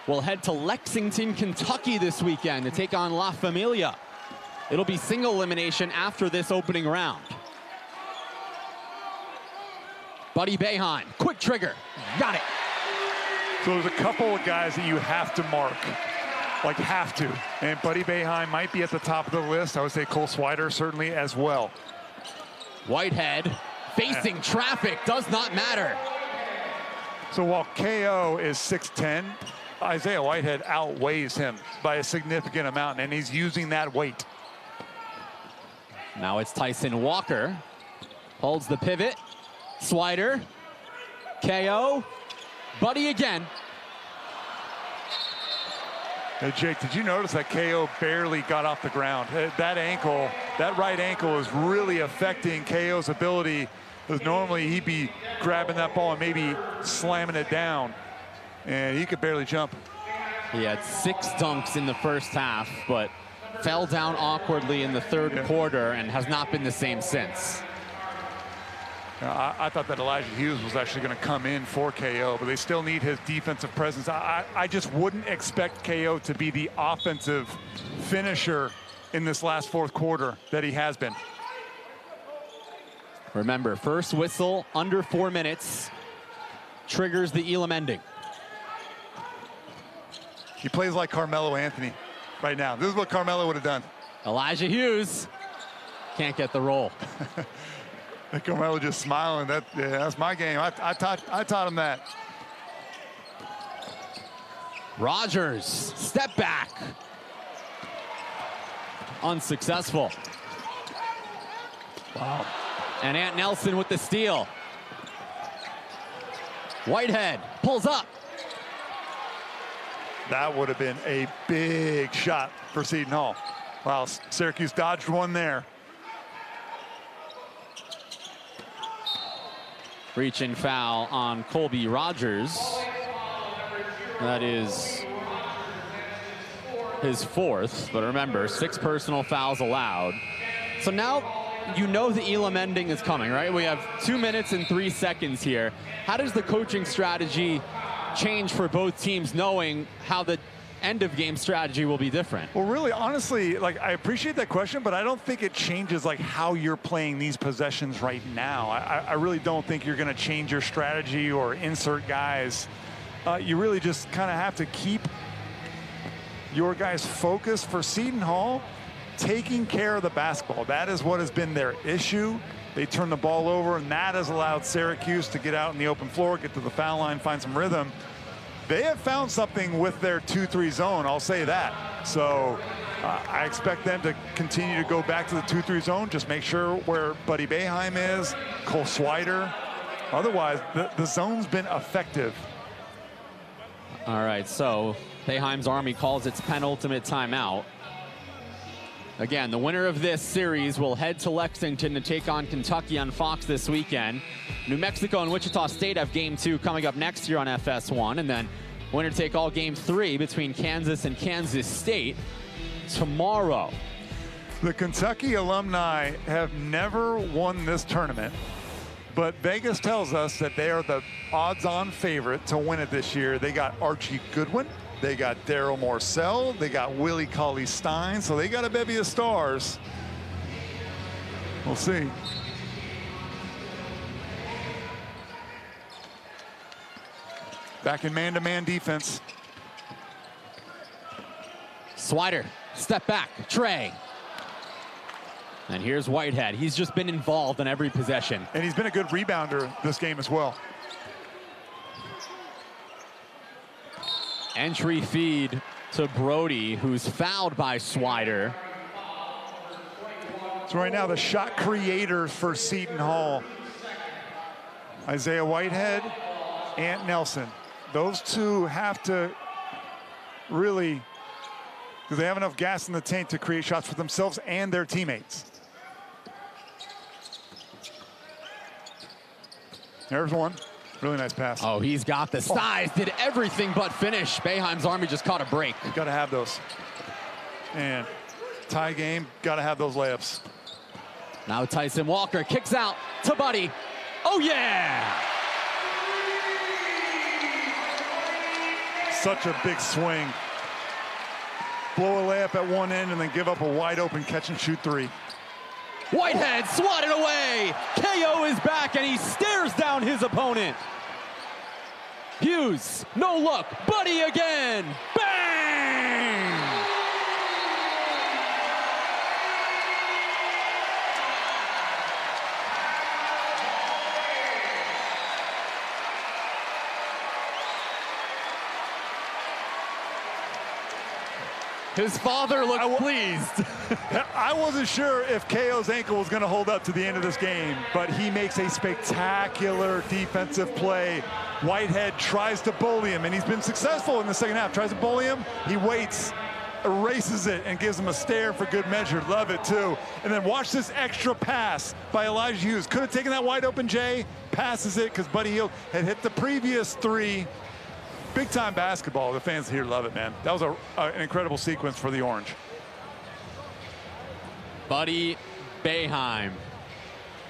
Speaker 3: will head to Lexington, Kentucky this weekend to take on La Familia. It'll be single elimination after this opening round. Buddy Boeheim, quick trigger, got it.
Speaker 4: So there's a couple of guys that you have to mark. Like, have to. And Buddy Boeheim might be at the top of the list. I would say Cole Swider certainly as well.
Speaker 3: Whitehead facing traffic, does not matter.
Speaker 4: So while KO is 6'10", Isaiah Whitehead outweighs him by a significant amount, and he's using that weight.
Speaker 3: Now it's Tyson Walker. Holds the pivot. Swider. KO. Buddy again.
Speaker 4: Hey, Jake, did you notice that KO barely got off the ground? That ankle, that right ankle is really affecting KO's ability, because normally he'd be grabbing that ball and maybe slamming it down, and he could barely jump.
Speaker 3: He had 6 dunks in the first half, but fell down awkwardly in the third quarter and has not been the same since.
Speaker 4: I thought that Elijah Hughes was actually going to come in for KO, but they still need his defensive presence. I just wouldn't expect KO to be the offensive finisher in this last fourth quarter that he has been.
Speaker 3: Remember, first whistle under 4 minutes triggers the Elam ending.
Speaker 4: He plays like Carmelo Anthony right now. This is what Carmelo would have done.
Speaker 3: Elijah Hughes can't get the roll.
Speaker 4: Carmelo just smiling. That's my game. I taught him that.
Speaker 3: Rogers, step back. Unsuccessful.
Speaker 4: Wow.
Speaker 3: And Ant Nelson with the steal. Whitehead pulls up.
Speaker 4: That would have been a big shot for Seton Hall. Wow, Syracuse dodged one there.
Speaker 3: Reaching foul on Colby Rogers. That is his 4th, but remember, 6 personal fouls allowed. So now you know the Elam ending is coming, right? We have 2 minutes and 3 seconds here. How does the coaching strategy change for both teams, knowing how the end of game strategy will be different?
Speaker 4: Well, really, honestly, like, I appreciate that question, but I don't think it changes like how you're playing these possessions right now. I really don't think you're going to change your strategy or insert guys. You really just kind of have to keep your guys focused for Seton Hall, taking care of the basketball. That is what has been their issue. They turn the ball over, and that has allowed Syracuse to get out in the open floor, get to the foul line, find some rhythm. They have found something with their 2-3 zone, I'll say that. So I expect them to continue to go back to the 2-3 zone, just make sure where Buddy Boeheim is, Cole Swider. Otherwise, the zone's been effective.
Speaker 3: All right, so Boeheim's Army calls its penultimate timeout. Again, the winner of this series will head to Lexington to take on Kentucky on Fox this weekend. New Mexico and Wichita State have Game 2 coming up next year on FS1. And then winner take all Game 3 between Kansas and Kansas State tomorrow.
Speaker 4: The Kentucky Alumni have never won this tournament, but Vegas tells us that they are the odds-on favorite to win it this year. They got Archie Goodwin. They got Daryl Morcell. They got Willie Cauley-Stein. So they got a bevy of stars. We'll see. Back in man-to-man defense.
Speaker 3: Swider, step back, Trey. And here's Whitehead. He's just been involved in every possession.
Speaker 4: And he's been a good rebounder this game as well.
Speaker 3: Entry feed to Brody, who's fouled by Swider.
Speaker 4: So right now, the shot creators for Seton Hall: Isaiah Whitehead, Ant Nelson. Those two have to really, because they have enough gas in the tank to create shots for themselves and their teammates. There's one. Really nice pass.
Speaker 3: Oh, he's got the size, did everything but finish. Boeheim's Army just caught a break.
Speaker 4: You got to have those. And tie game, got to have those layups.
Speaker 3: Now Tyson Walker kicks out to Buddy. Oh, yeah!
Speaker 4: Such a big swing. Blow a layup at one end and then give up a wide open catch and shoot 3.
Speaker 3: Whitehead swatted away. KO is back and he stares down his opponent. Hughes, no look, Buddy again. Bang! His father looked pleased.
Speaker 4: I wasn't sure if KO's ankle was going to hold up to the end of this game, but he makes a spectacular defensive play. Whitehead tries to bully him, and he's been successful in the second half. Tries to bully him, he waits, erases it, and gives him a stare for good measure. Love it, too. And then watch this extra pass by Elijah Hughes. Could have taken that wide open Jay, passes it because Buddy Hield had hit the previous 3. Big time basketball. The fans here love it, man. That was an incredible sequence for the Orange.
Speaker 3: Buddy Boeheim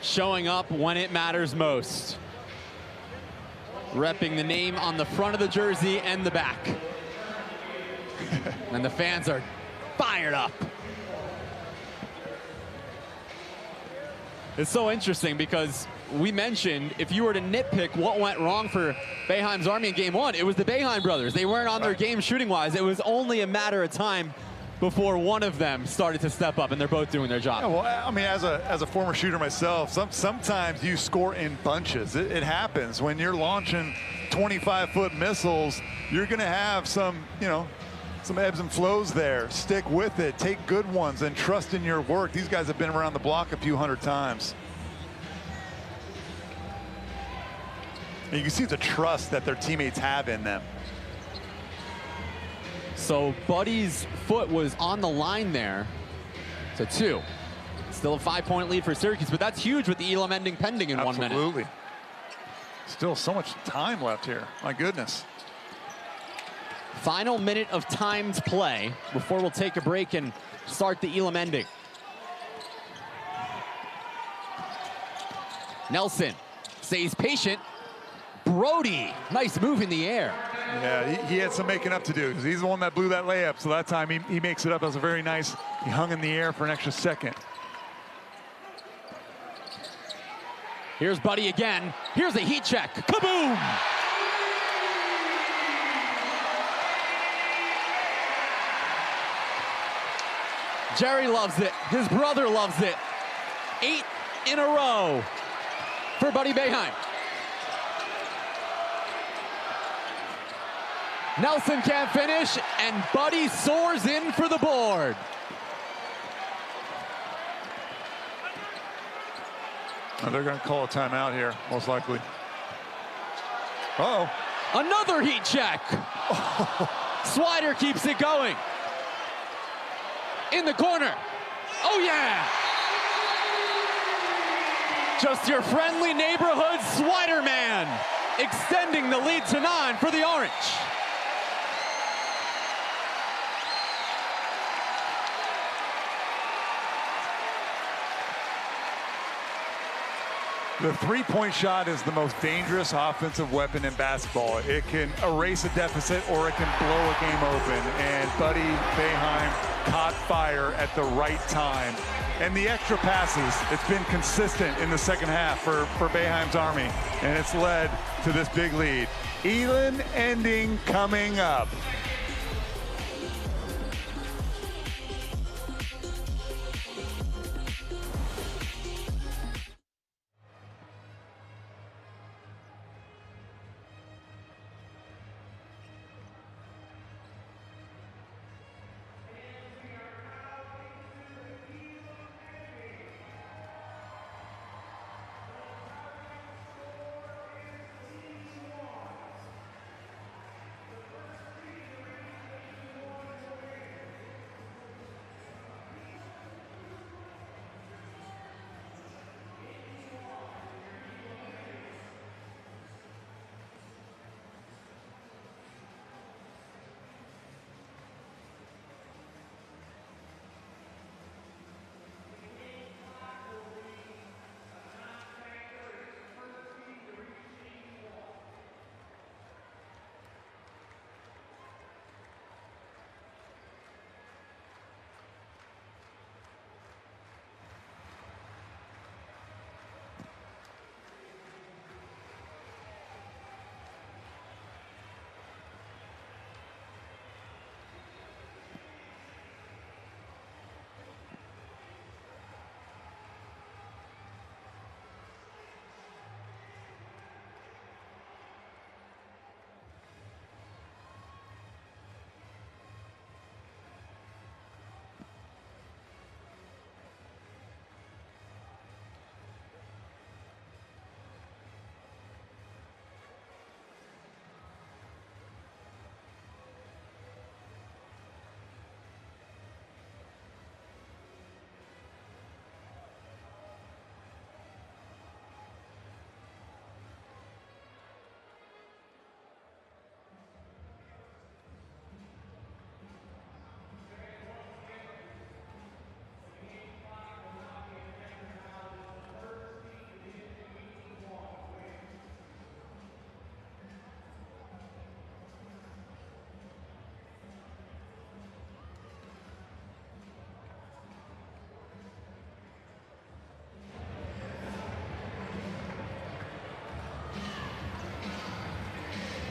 Speaker 3: showing up when it matters most. Repping the name on the front of the jersey and the back. And the fans are fired up. It's so interesting because we mentioned if you were to nitpick what went wrong for Boeheim's Army in Game 1, it was the Boeheim brothers. They weren't on their game shooting-wise. It was only a matter of time before one of them started to step up, and they're both doing their job.
Speaker 4: Yeah, well, I mean, as a former shooter myself, sometimes you score in bunches. It happens. When you're launching 25-foot missiles, you're going to have some ebbs and flows there. Stick with it. Take good ones and trust in your work. These guys have been around the block a few hundred times. And you can see the trust that their teammates have in them.
Speaker 3: So Buddy's foot was on the line there. So 2. Still a 5-point lead for Syracuse, but that's huge with the Elam ending pending in 1 minute.
Speaker 4: Absolutely. Still so much time left here. My goodness.
Speaker 3: Final minute of timed play before we'll take a break and start the Elam ending. Nelson stays patient. Brody, nice move in the air.
Speaker 4: Yeah, he had some making up to do because he's the one that blew that layup. So that time he makes it up. That was a very nice, he hung in the air for an extra second.
Speaker 3: Here's Buddy again. Here's a heat check. Kaboom! Jerry loves it. His brother loves it. 8 in a row for Buddy Boeheim. Nelson can't finish, and Buddy soars in for the board.
Speaker 4: Oh, they're going to call a timeout here, most likely. Uh-oh.
Speaker 3: Another heat check. Swider keeps it going. In the corner. Oh, yeah. Just your friendly neighborhood Swider man, extending the lead to 9 for the Orange.
Speaker 4: The three-point shot is the most dangerous offensive weapon in basketball. It can erase a deficit or it can blow a game open. And Buddy Boeheim caught fire at the right time. And the extra passes, it's been consistent in the second half for Boeheim's Army. And it's led to this big lead. Elam ending coming up.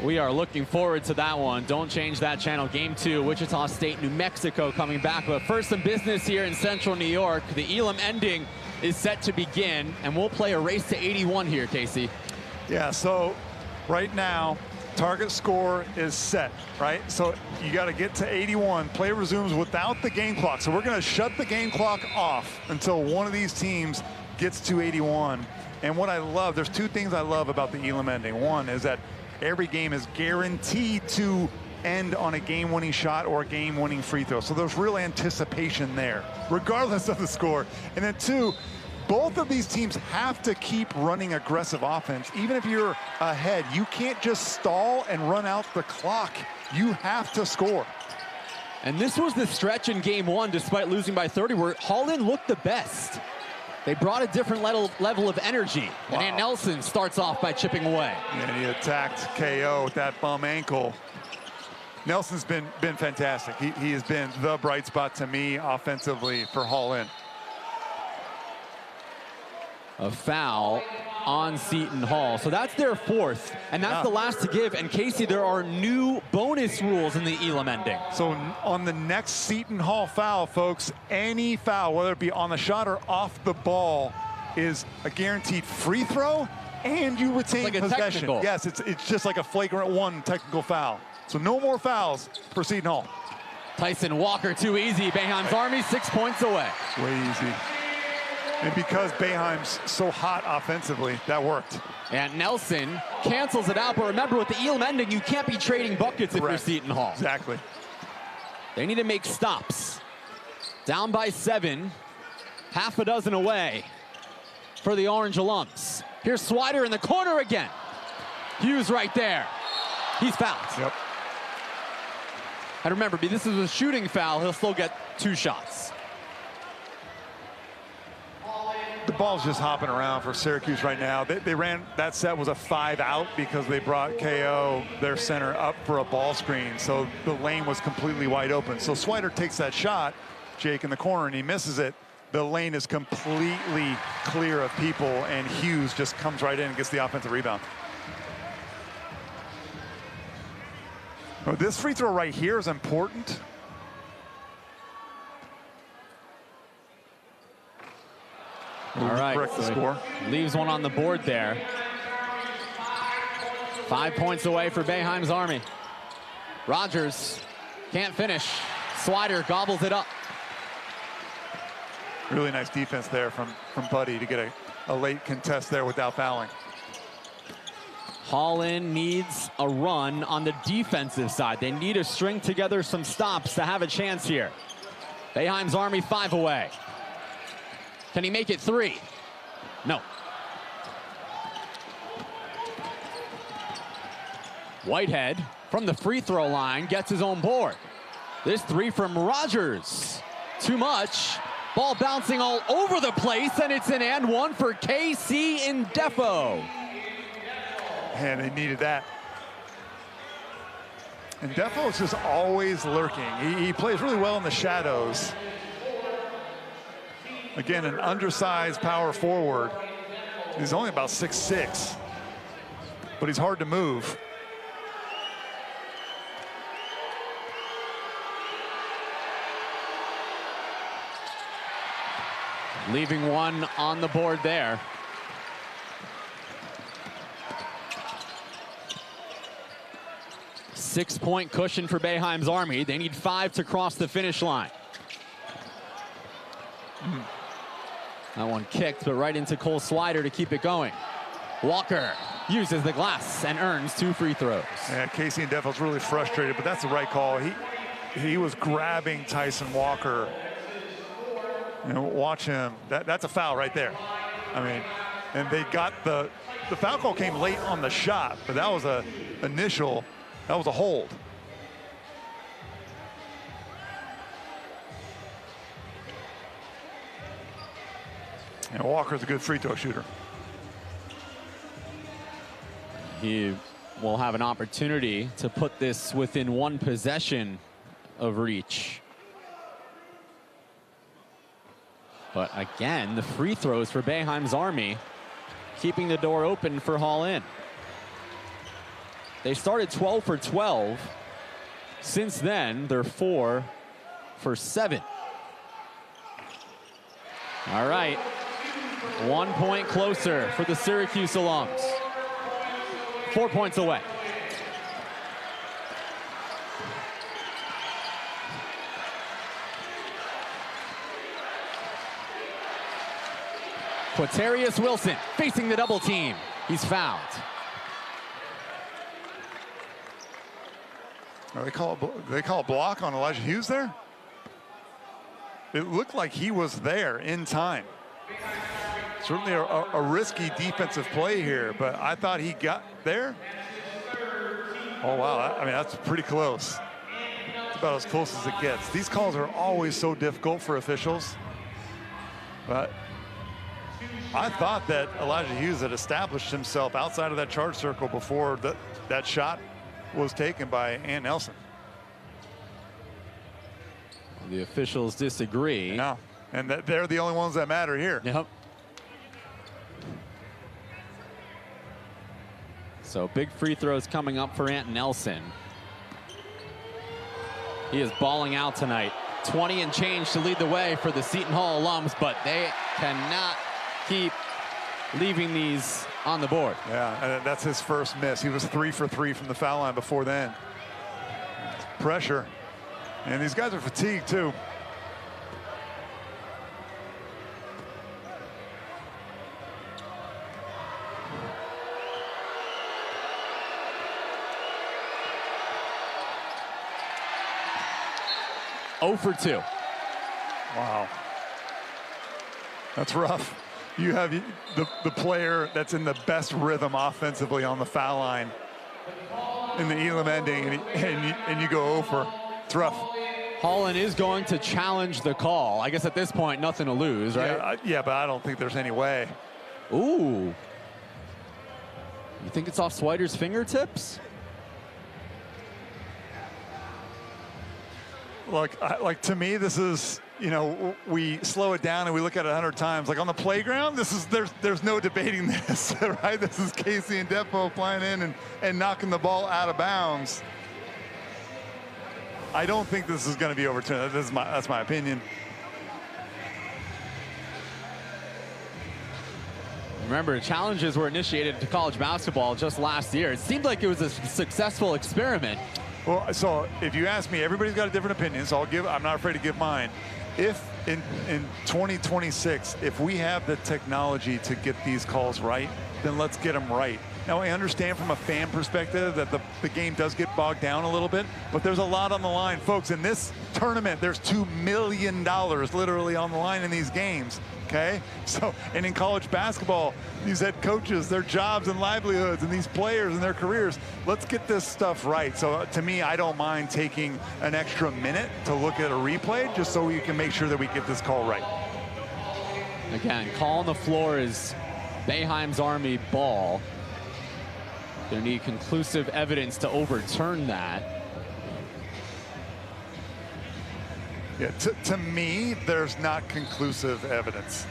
Speaker 3: We are looking forward to that one. Don't change that channel. Game 2, Wichita State, New Mexico coming back. But first, some business here in Central New York. The Elam ending is set to begin, and we'll play a race to 81 here, Casey.
Speaker 4: Yeah, so right now, target score is set, right? So you got to get to 81. Play resumes without the game clock. So we're going to shut the game clock off until one of these teams gets to 81. And what I love, there's two things I love about the Elam ending. One is that every game is guaranteed to end on a game-winning shot or a game-winning free throw. So there's real anticipation there, regardless of the score. And then two, both of these teams have to keep running aggressive offense. Even if you're ahead, you can't just stall and run out the clock. You have to score.
Speaker 3: And this was the stretch in game one, despite losing by 30, where Holland looked the best. They brought a different level of energy.
Speaker 4: Wow.
Speaker 3: And Nelson starts off by chipping away.
Speaker 4: And he attacked KO with that bum ankle. Nelson's been fantastic. He has been the bright spot to me offensively for Holland.
Speaker 3: A foul on Seton Hall. So that's their fourth, and that's the last to give. And Casey, there are new bonus rules in the Elam ending.
Speaker 4: So on the next Seton Hall foul, folks, any foul, whether it be on the shot or off the ball, is a guaranteed free throw, and you retain
Speaker 3: like a
Speaker 4: possession.
Speaker 3: technical.
Speaker 4: Yes, it's just like a flagrant one technical foul. So no more fouls for Seton Hall.
Speaker 3: Tyson Walker, too easy. Boeheim's Army 6 points away.
Speaker 4: Way easy. And because Boeheim's so hot offensively, that worked.
Speaker 3: And Nelson cancels it out, but remember, with the Elam ending, you can't be trading buckets if you're Seton Hall.
Speaker 4: Exactly.
Speaker 3: They need to make stops. Down by 7, half a dozen away for the Orange alums. Here's Swider in the corner again. Hughes right there. He's fouled.
Speaker 4: Yep.
Speaker 3: And remember, this is a shooting foul. He'll still get 2 shots.
Speaker 4: The ball's just hopping around for Syracuse right now. They ran, that set was a 5 out because they brought KO, their center, up for a ball screen. So the lane was completely wide open. So Swider takes that shot, Jake, in the corner, and he misses it. The lane is completely clear of people, and Hughes just comes right in and gets the offensive rebound. Oh, this free throw right here is important.
Speaker 3: All right,
Speaker 4: correct the score.
Speaker 3: Leaves one on the board there. 5 points away for Boeheim's Army. Rogers can't finish. Swider gobbles it up.
Speaker 4: Really nice defense there from Buddy to get a late contest there without fouling.
Speaker 3: Holland needs a run on the defensive side. They need to string together some stops to have a chance here. Boeheim's Army 5 away. Can he make it 3? No. Whitehead from the free throw line gets his own board. This 3 from Rogers. Too much. Ball bouncing all over the place, and it's an and one for KC Indefo.
Speaker 4: And they needed that. And Defo is just always lurking. He plays really well in the shadows. Again, an undersized power forward. He's only about 6'6", but he's hard to move.
Speaker 3: Leaving one on the board there. Six-point cushion for Boeheim's Army. They need 5 to cross the finish line. That one kicked, but right into Cole Swider to keep it going. Walker uses the glass and earns 2 free throws.
Speaker 4: Yeah, Casey Indefo's really frustrated, but that's the right call. He was grabbing Tyson Walker. You know, watch him. That's a foul right there. I mean, and they got the foul call came late on the shot, but that was a hold. And Walker's a good free throw shooter.
Speaker 3: He will have an opportunity to put this within 1 possession of reach. But again, the free throws for Boeheim's Army, keeping the door open for Hall in. They started 12 for 12. Since then, they're 4 for 7. All right. 1 point closer for the Syracuse alums. 4 points away. Quaterius Wilson facing the double team. He's fouled.
Speaker 4: They call a block on Elijah Hughes there? It looked like he was there in time. Certainly a risky defensive play here, but I thought he got there. Oh, wow. I mean, that's pretty close. It's about as close as it gets. These calls are always so difficult for officials. But I thought that Elijah Hughes had established himself outside of that charge circle before that shot was taken by Ann Nelson.
Speaker 3: The officials disagree.
Speaker 4: No, and they're the only ones that matter here.
Speaker 3: Yep. So big free throws coming up for Ant Nelson. He is balling out tonight. 20 and change to lead the way for the Seton Hall alums, but they cannot keep leaving these on the board.
Speaker 4: Yeah, and that's his first miss. He was 3 for 3 from the foul line before then. Pressure. And these guys are fatigued too.
Speaker 3: Oh for 2.
Speaker 4: Wow. That's rough. You have the player that's in the best rhythm offensively on the foul line in the Elam ending, and you go over. It's rough.
Speaker 3: Holland is going to challenge the call. I guess at this point, nothing to lose, right?
Speaker 4: Yeah, but I don't think there's any way.
Speaker 3: Ooh. You think it's off Swider's fingertips?
Speaker 4: Look, to me, this is, you know, we slow it down and we look at it 100 times. Like on the playground, there's no debating this, right? This is Casey and Depo flying in and knocking the ball out of bounds. I don't think this is going to be overturned. That's my opinion.
Speaker 3: Remember, challenges were initiated to college basketball just last year. It seemed like it was a successful experiment.
Speaker 4: Well, so if you ask me, everybody's got a different opinion, so I'm not afraid to give mine. If in 2026, if we have the technology to get these calls right, then let's get them right. Now, I understand from a fan perspective that the game does get bogged down a little bit, but there's a lot on the line. Folks, in this tournament, there's $2 million literally on the line in these games, okay? So, and in college basketball, these head coaches, their jobs and livelihoods, and these players and their careers, let's get this stuff right. So to me, I don't mind taking an extra minute to look at a replay just so we can make sure that we get this call right.
Speaker 3: Again, call on the floor is Boeheim's Army ball. They need conclusive evidence to overturn that.
Speaker 4: Yeah, to me, there's not conclusive evidence.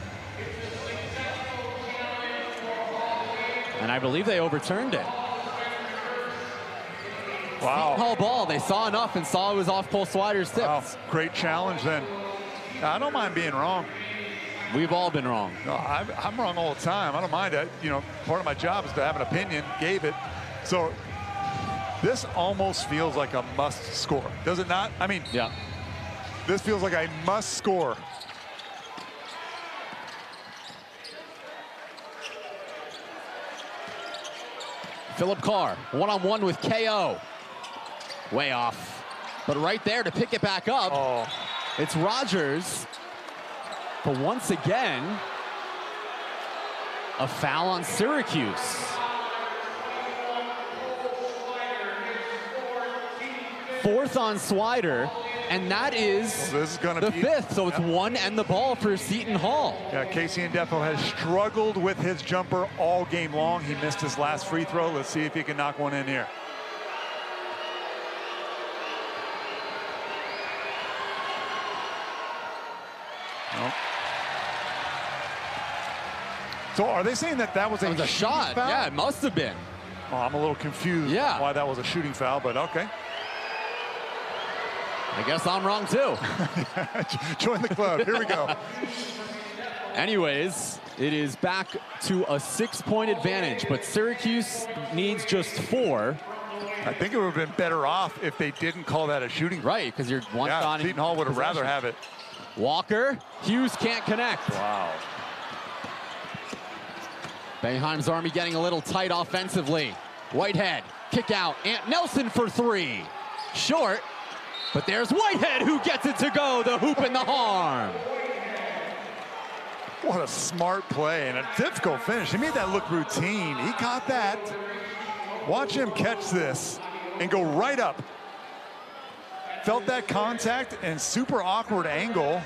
Speaker 3: And I believe they overturned it.
Speaker 4: Wow.
Speaker 3: Seton Hall ball, they saw enough and saw it was off Cole Swider's tips.
Speaker 4: Wow. Great challenge then. I don't mind being wrong.
Speaker 3: We've all been wrong.
Speaker 4: No, I'm wrong all the time. I don't mind it. You know, part of my job is to have an opinion. Gave it. So this almost feels like a must score. Does it not? I mean,
Speaker 3: yeah.
Speaker 4: This feels like a must score.
Speaker 3: Philip Carr, one-on-one with KO. Way off. But right there to pick it back up,
Speaker 4: oh.
Speaker 3: It's Rogers. But once again, a foul on Syracuse. Fourth on Swider, and that is the fifth. So it's one and the ball for Seton Hall.
Speaker 4: Yeah, Casey Ndefo has struggled with his jumper all game long. He missed his last free throw. Let's see if he can knock one in here. Nope. So are they saying that was a
Speaker 3: shot?
Speaker 4: Foul?
Speaker 3: Yeah, it must have been.
Speaker 4: Oh, I'm a little confused why that was a shooting foul, but okay.
Speaker 3: I guess I'm wrong too.
Speaker 4: Join the club. Here we go.
Speaker 3: Anyways, it is back to a 6-point advantage, but Syracuse needs just 4.
Speaker 4: I think it would have been better off if they didn't call that a shooting.
Speaker 3: Right, because you're one shot.
Speaker 4: Seton Hall would have rather have it.
Speaker 3: Walker, Hughes can't connect.
Speaker 4: Wow.
Speaker 3: Boeheim's Army getting a little tight offensively. Whitehead, kick out, Ant Nelson for three. Short, but there's Whitehead who gets it to go, the hoop and the harm.
Speaker 4: What a smart play and a difficult finish. He made that look routine. He caught that. Watch him catch this and go right up. Felt that contact and super awkward angle.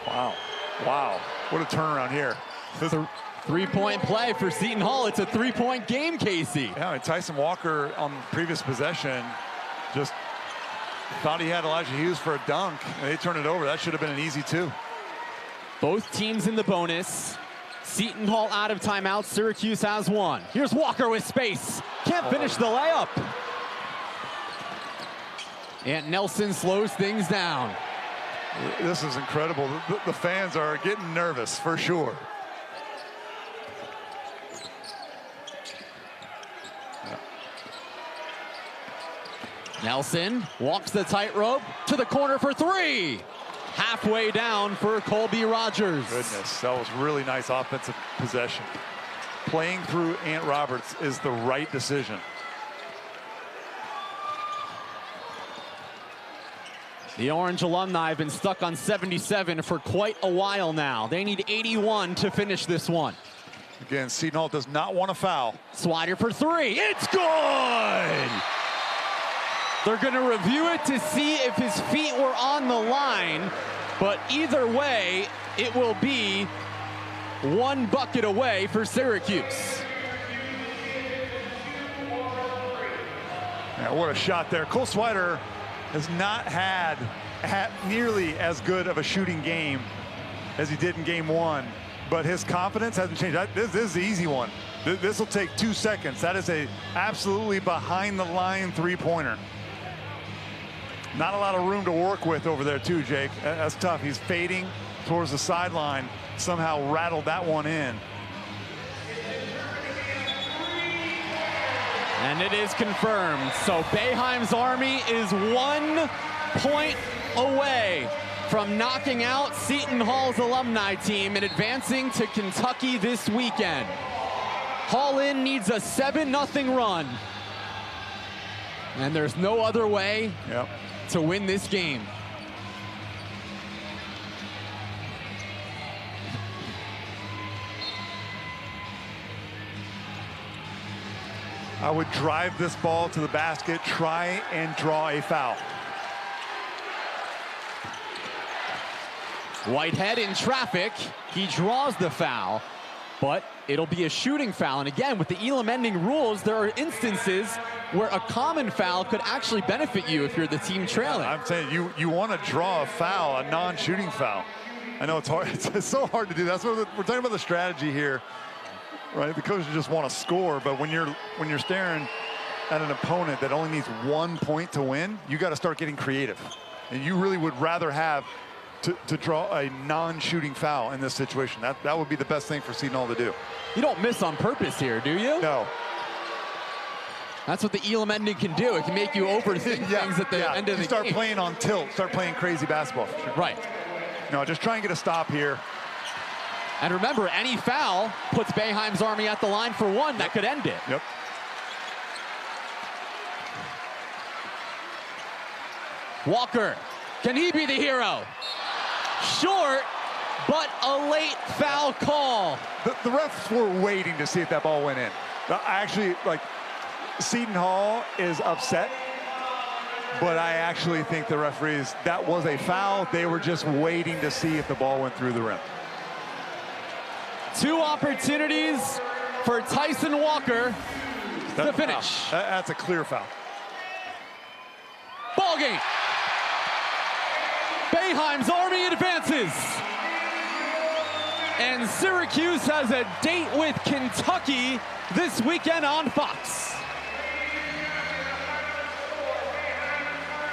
Speaker 4: Wow, wow, what a turnaround here.
Speaker 3: Three-point play for Seton Hall. It's a three-point game, Casey.
Speaker 4: Yeah, and Tyson Walker on the previous possession just thought he had Elijah Hughes for a dunk, and they turned it over. That should have been an easy two.
Speaker 3: Both teams in the bonus. Seton Hall out of timeout. Syracuse has one. Here's Walker with space. Can't finish the layup. And Nelson slows things down.
Speaker 4: This is incredible. The fans are getting nervous for sure.
Speaker 3: Nelson walks the tightrope to the corner for three. Halfway down for Colby Rogers.
Speaker 4: Goodness, that was really nice offensive possession. Playing through Ant Roberts is the right decision.
Speaker 3: The Orange Alumni have been stuck on 77 for quite a while now. They need 81 to finish this one.
Speaker 4: Again, Seton Hall does not want to foul.
Speaker 3: Swider for three. It's good! They're going to review it to see if his feet were on the line, but either way, it will be one bucket away for Syracuse.
Speaker 4: Yeah, what a shot there. Cole Swider has not had nearly as good of a shooting game as he did in game one, but his confidence hasn't changed. This is the easy one. This will take 2 seconds. That is a absolutely behind the line three-pointer. Not a lot of room to work with over there too, Jake. That's tough. He's fading towards the sideline. Somehow rattled that one in.
Speaker 3: And it is confirmed. So Boeheim's Army is 1 point away from knocking out Seton Hall's Alumni team and advancing to Kentucky this weekend. Hall Inn needs a 7-0 run. And there's no other way to win this game.
Speaker 4: I would drive this ball to the basket, try and draw a foul.
Speaker 3: Whitehead in traffic. He draws the foul, but it'll be a shooting foul. And again, with the Elam ending rules, there are instances where a common foul could actually benefit you if you're the team trailing.
Speaker 4: I'm saying you want to draw a foul, a non-shooting foul. I know it's hard. It's so hard to do. That's what we're talking about, the strategy here, right? The coaches just want to score, but when you're staring at an opponent that only needs 1 point to win, you got to start getting creative. And you really would rather have to draw a non-shooting foul in this situation. That would be the best thing for Seton Hall to do.
Speaker 3: You don't miss on purpose here, do you?
Speaker 4: No.
Speaker 3: That's what the Elam ending can do. It can make you overthink things at the end of the game.
Speaker 4: Start playing on tilt. Start playing crazy basketball.
Speaker 3: Right.
Speaker 4: No, just try and get a stop here.
Speaker 3: And remember, any foul puts Boeheim's Army at the line for one. That could end it.
Speaker 4: Yep.
Speaker 3: Walker, can he be the hero? Short, but a late foul call.
Speaker 4: The refs were waiting to see if that ball went in. I actually, Seton Hall is upset, but I actually think the referees, that was a foul. They were just waiting to see if the ball went through the rim.
Speaker 3: 2 opportunities for Tyson Walker to finish.
Speaker 4: That's a clear foul.
Speaker 3: Ball game. Boeheim's Army advances. And Syracuse has a date with Kentucky this weekend on Fox.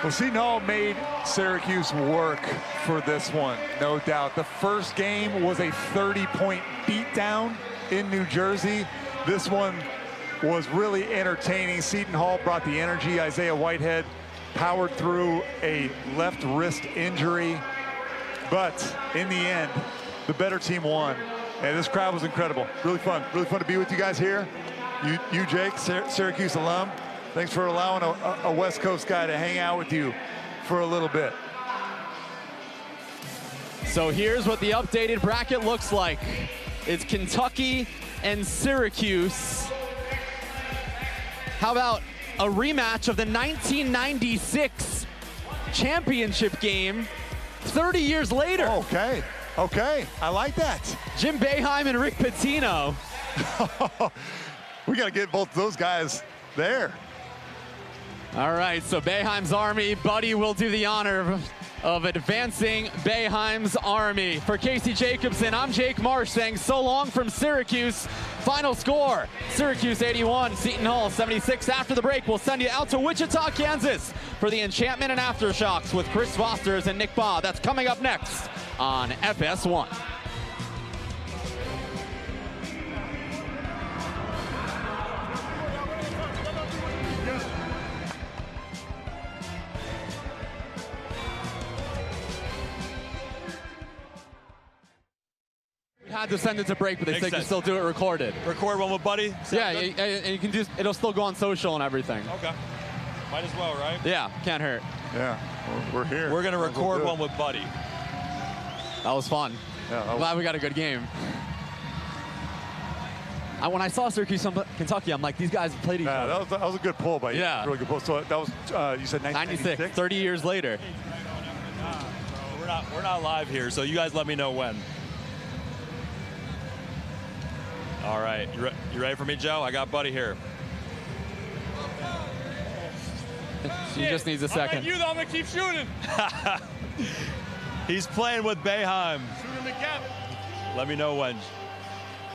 Speaker 4: Well, Seton Hall made Syracuse work for this one, no doubt. The first game was a 30-point beatdown in New Jersey. This one was really entertaining. Seton Hall brought the energy. Isaiah Whitehead powered through a left wrist injury. But in the end, the better team won. And this crowd was incredible. Really fun to be with you guys here. You Jake, Syracuse alum, thanks for allowing a West Coast guy to hang out with you for a little bit.
Speaker 3: So here's what the updated bracket looks like. It's Kentucky and Syracuse. How about a rematch of the 1996 championship game 30 years later?
Speaker 4: Okay, I like that.
Speaker 3: Jim Boeheim and Rick Pitino.
Speaker 4: We got to get both those guys there.
Speaker 3: All right, so Boeheim's Army, Buddy will do the honor of advancing Boeheim's Army. For Casey Jacobson, I'm Jake Marsh saying so long from Syracuse. Final score, Syracuse 81, Seton Hall 76. After the break, we'll send you out to Wichita, Kansas for the Enchantment and Aftershocks with Chris Fosters and Nick Baugh. That's coming up next on FS1. Had to send it to break, but they said you can still do it recorded.
Speaker 2: Record one with Buddy?
Speaker 3: Yeah, and you can just, it'll still go on social and everything.
Speaker 2: Okay. Might as well, right?
Speaker 3: Yeah, can't hurt.
Speaker 4: Yeah, we're here.
Speaker 2: We're going to record one with Buddy.
Speaker 3: That was fun.
Speaker 4: Yeah,
Speaker 3: I'm glad we got a good game. When I saw Syracuse, Kentucky, I'm like, these guys played each other.
Speaker 4: That was a good pull by you.
Speaker 3: Yeah.
Speaker 4: Really good pull. So that was, you said 1996?
Speaker 3: 30 years later.
Speaker 2: We're not live here, so you guys let me know when. All right, you ready for me, Joe? I got Buddy here.
Speaker 3: She just needs a second.
Speaker 5: I'm like you, though. I'm going to keep shooting.
Speaker 2: He's playing with Boeheim.
Speaker 5: Shooting the gap.
Speaker 2: Let me know when.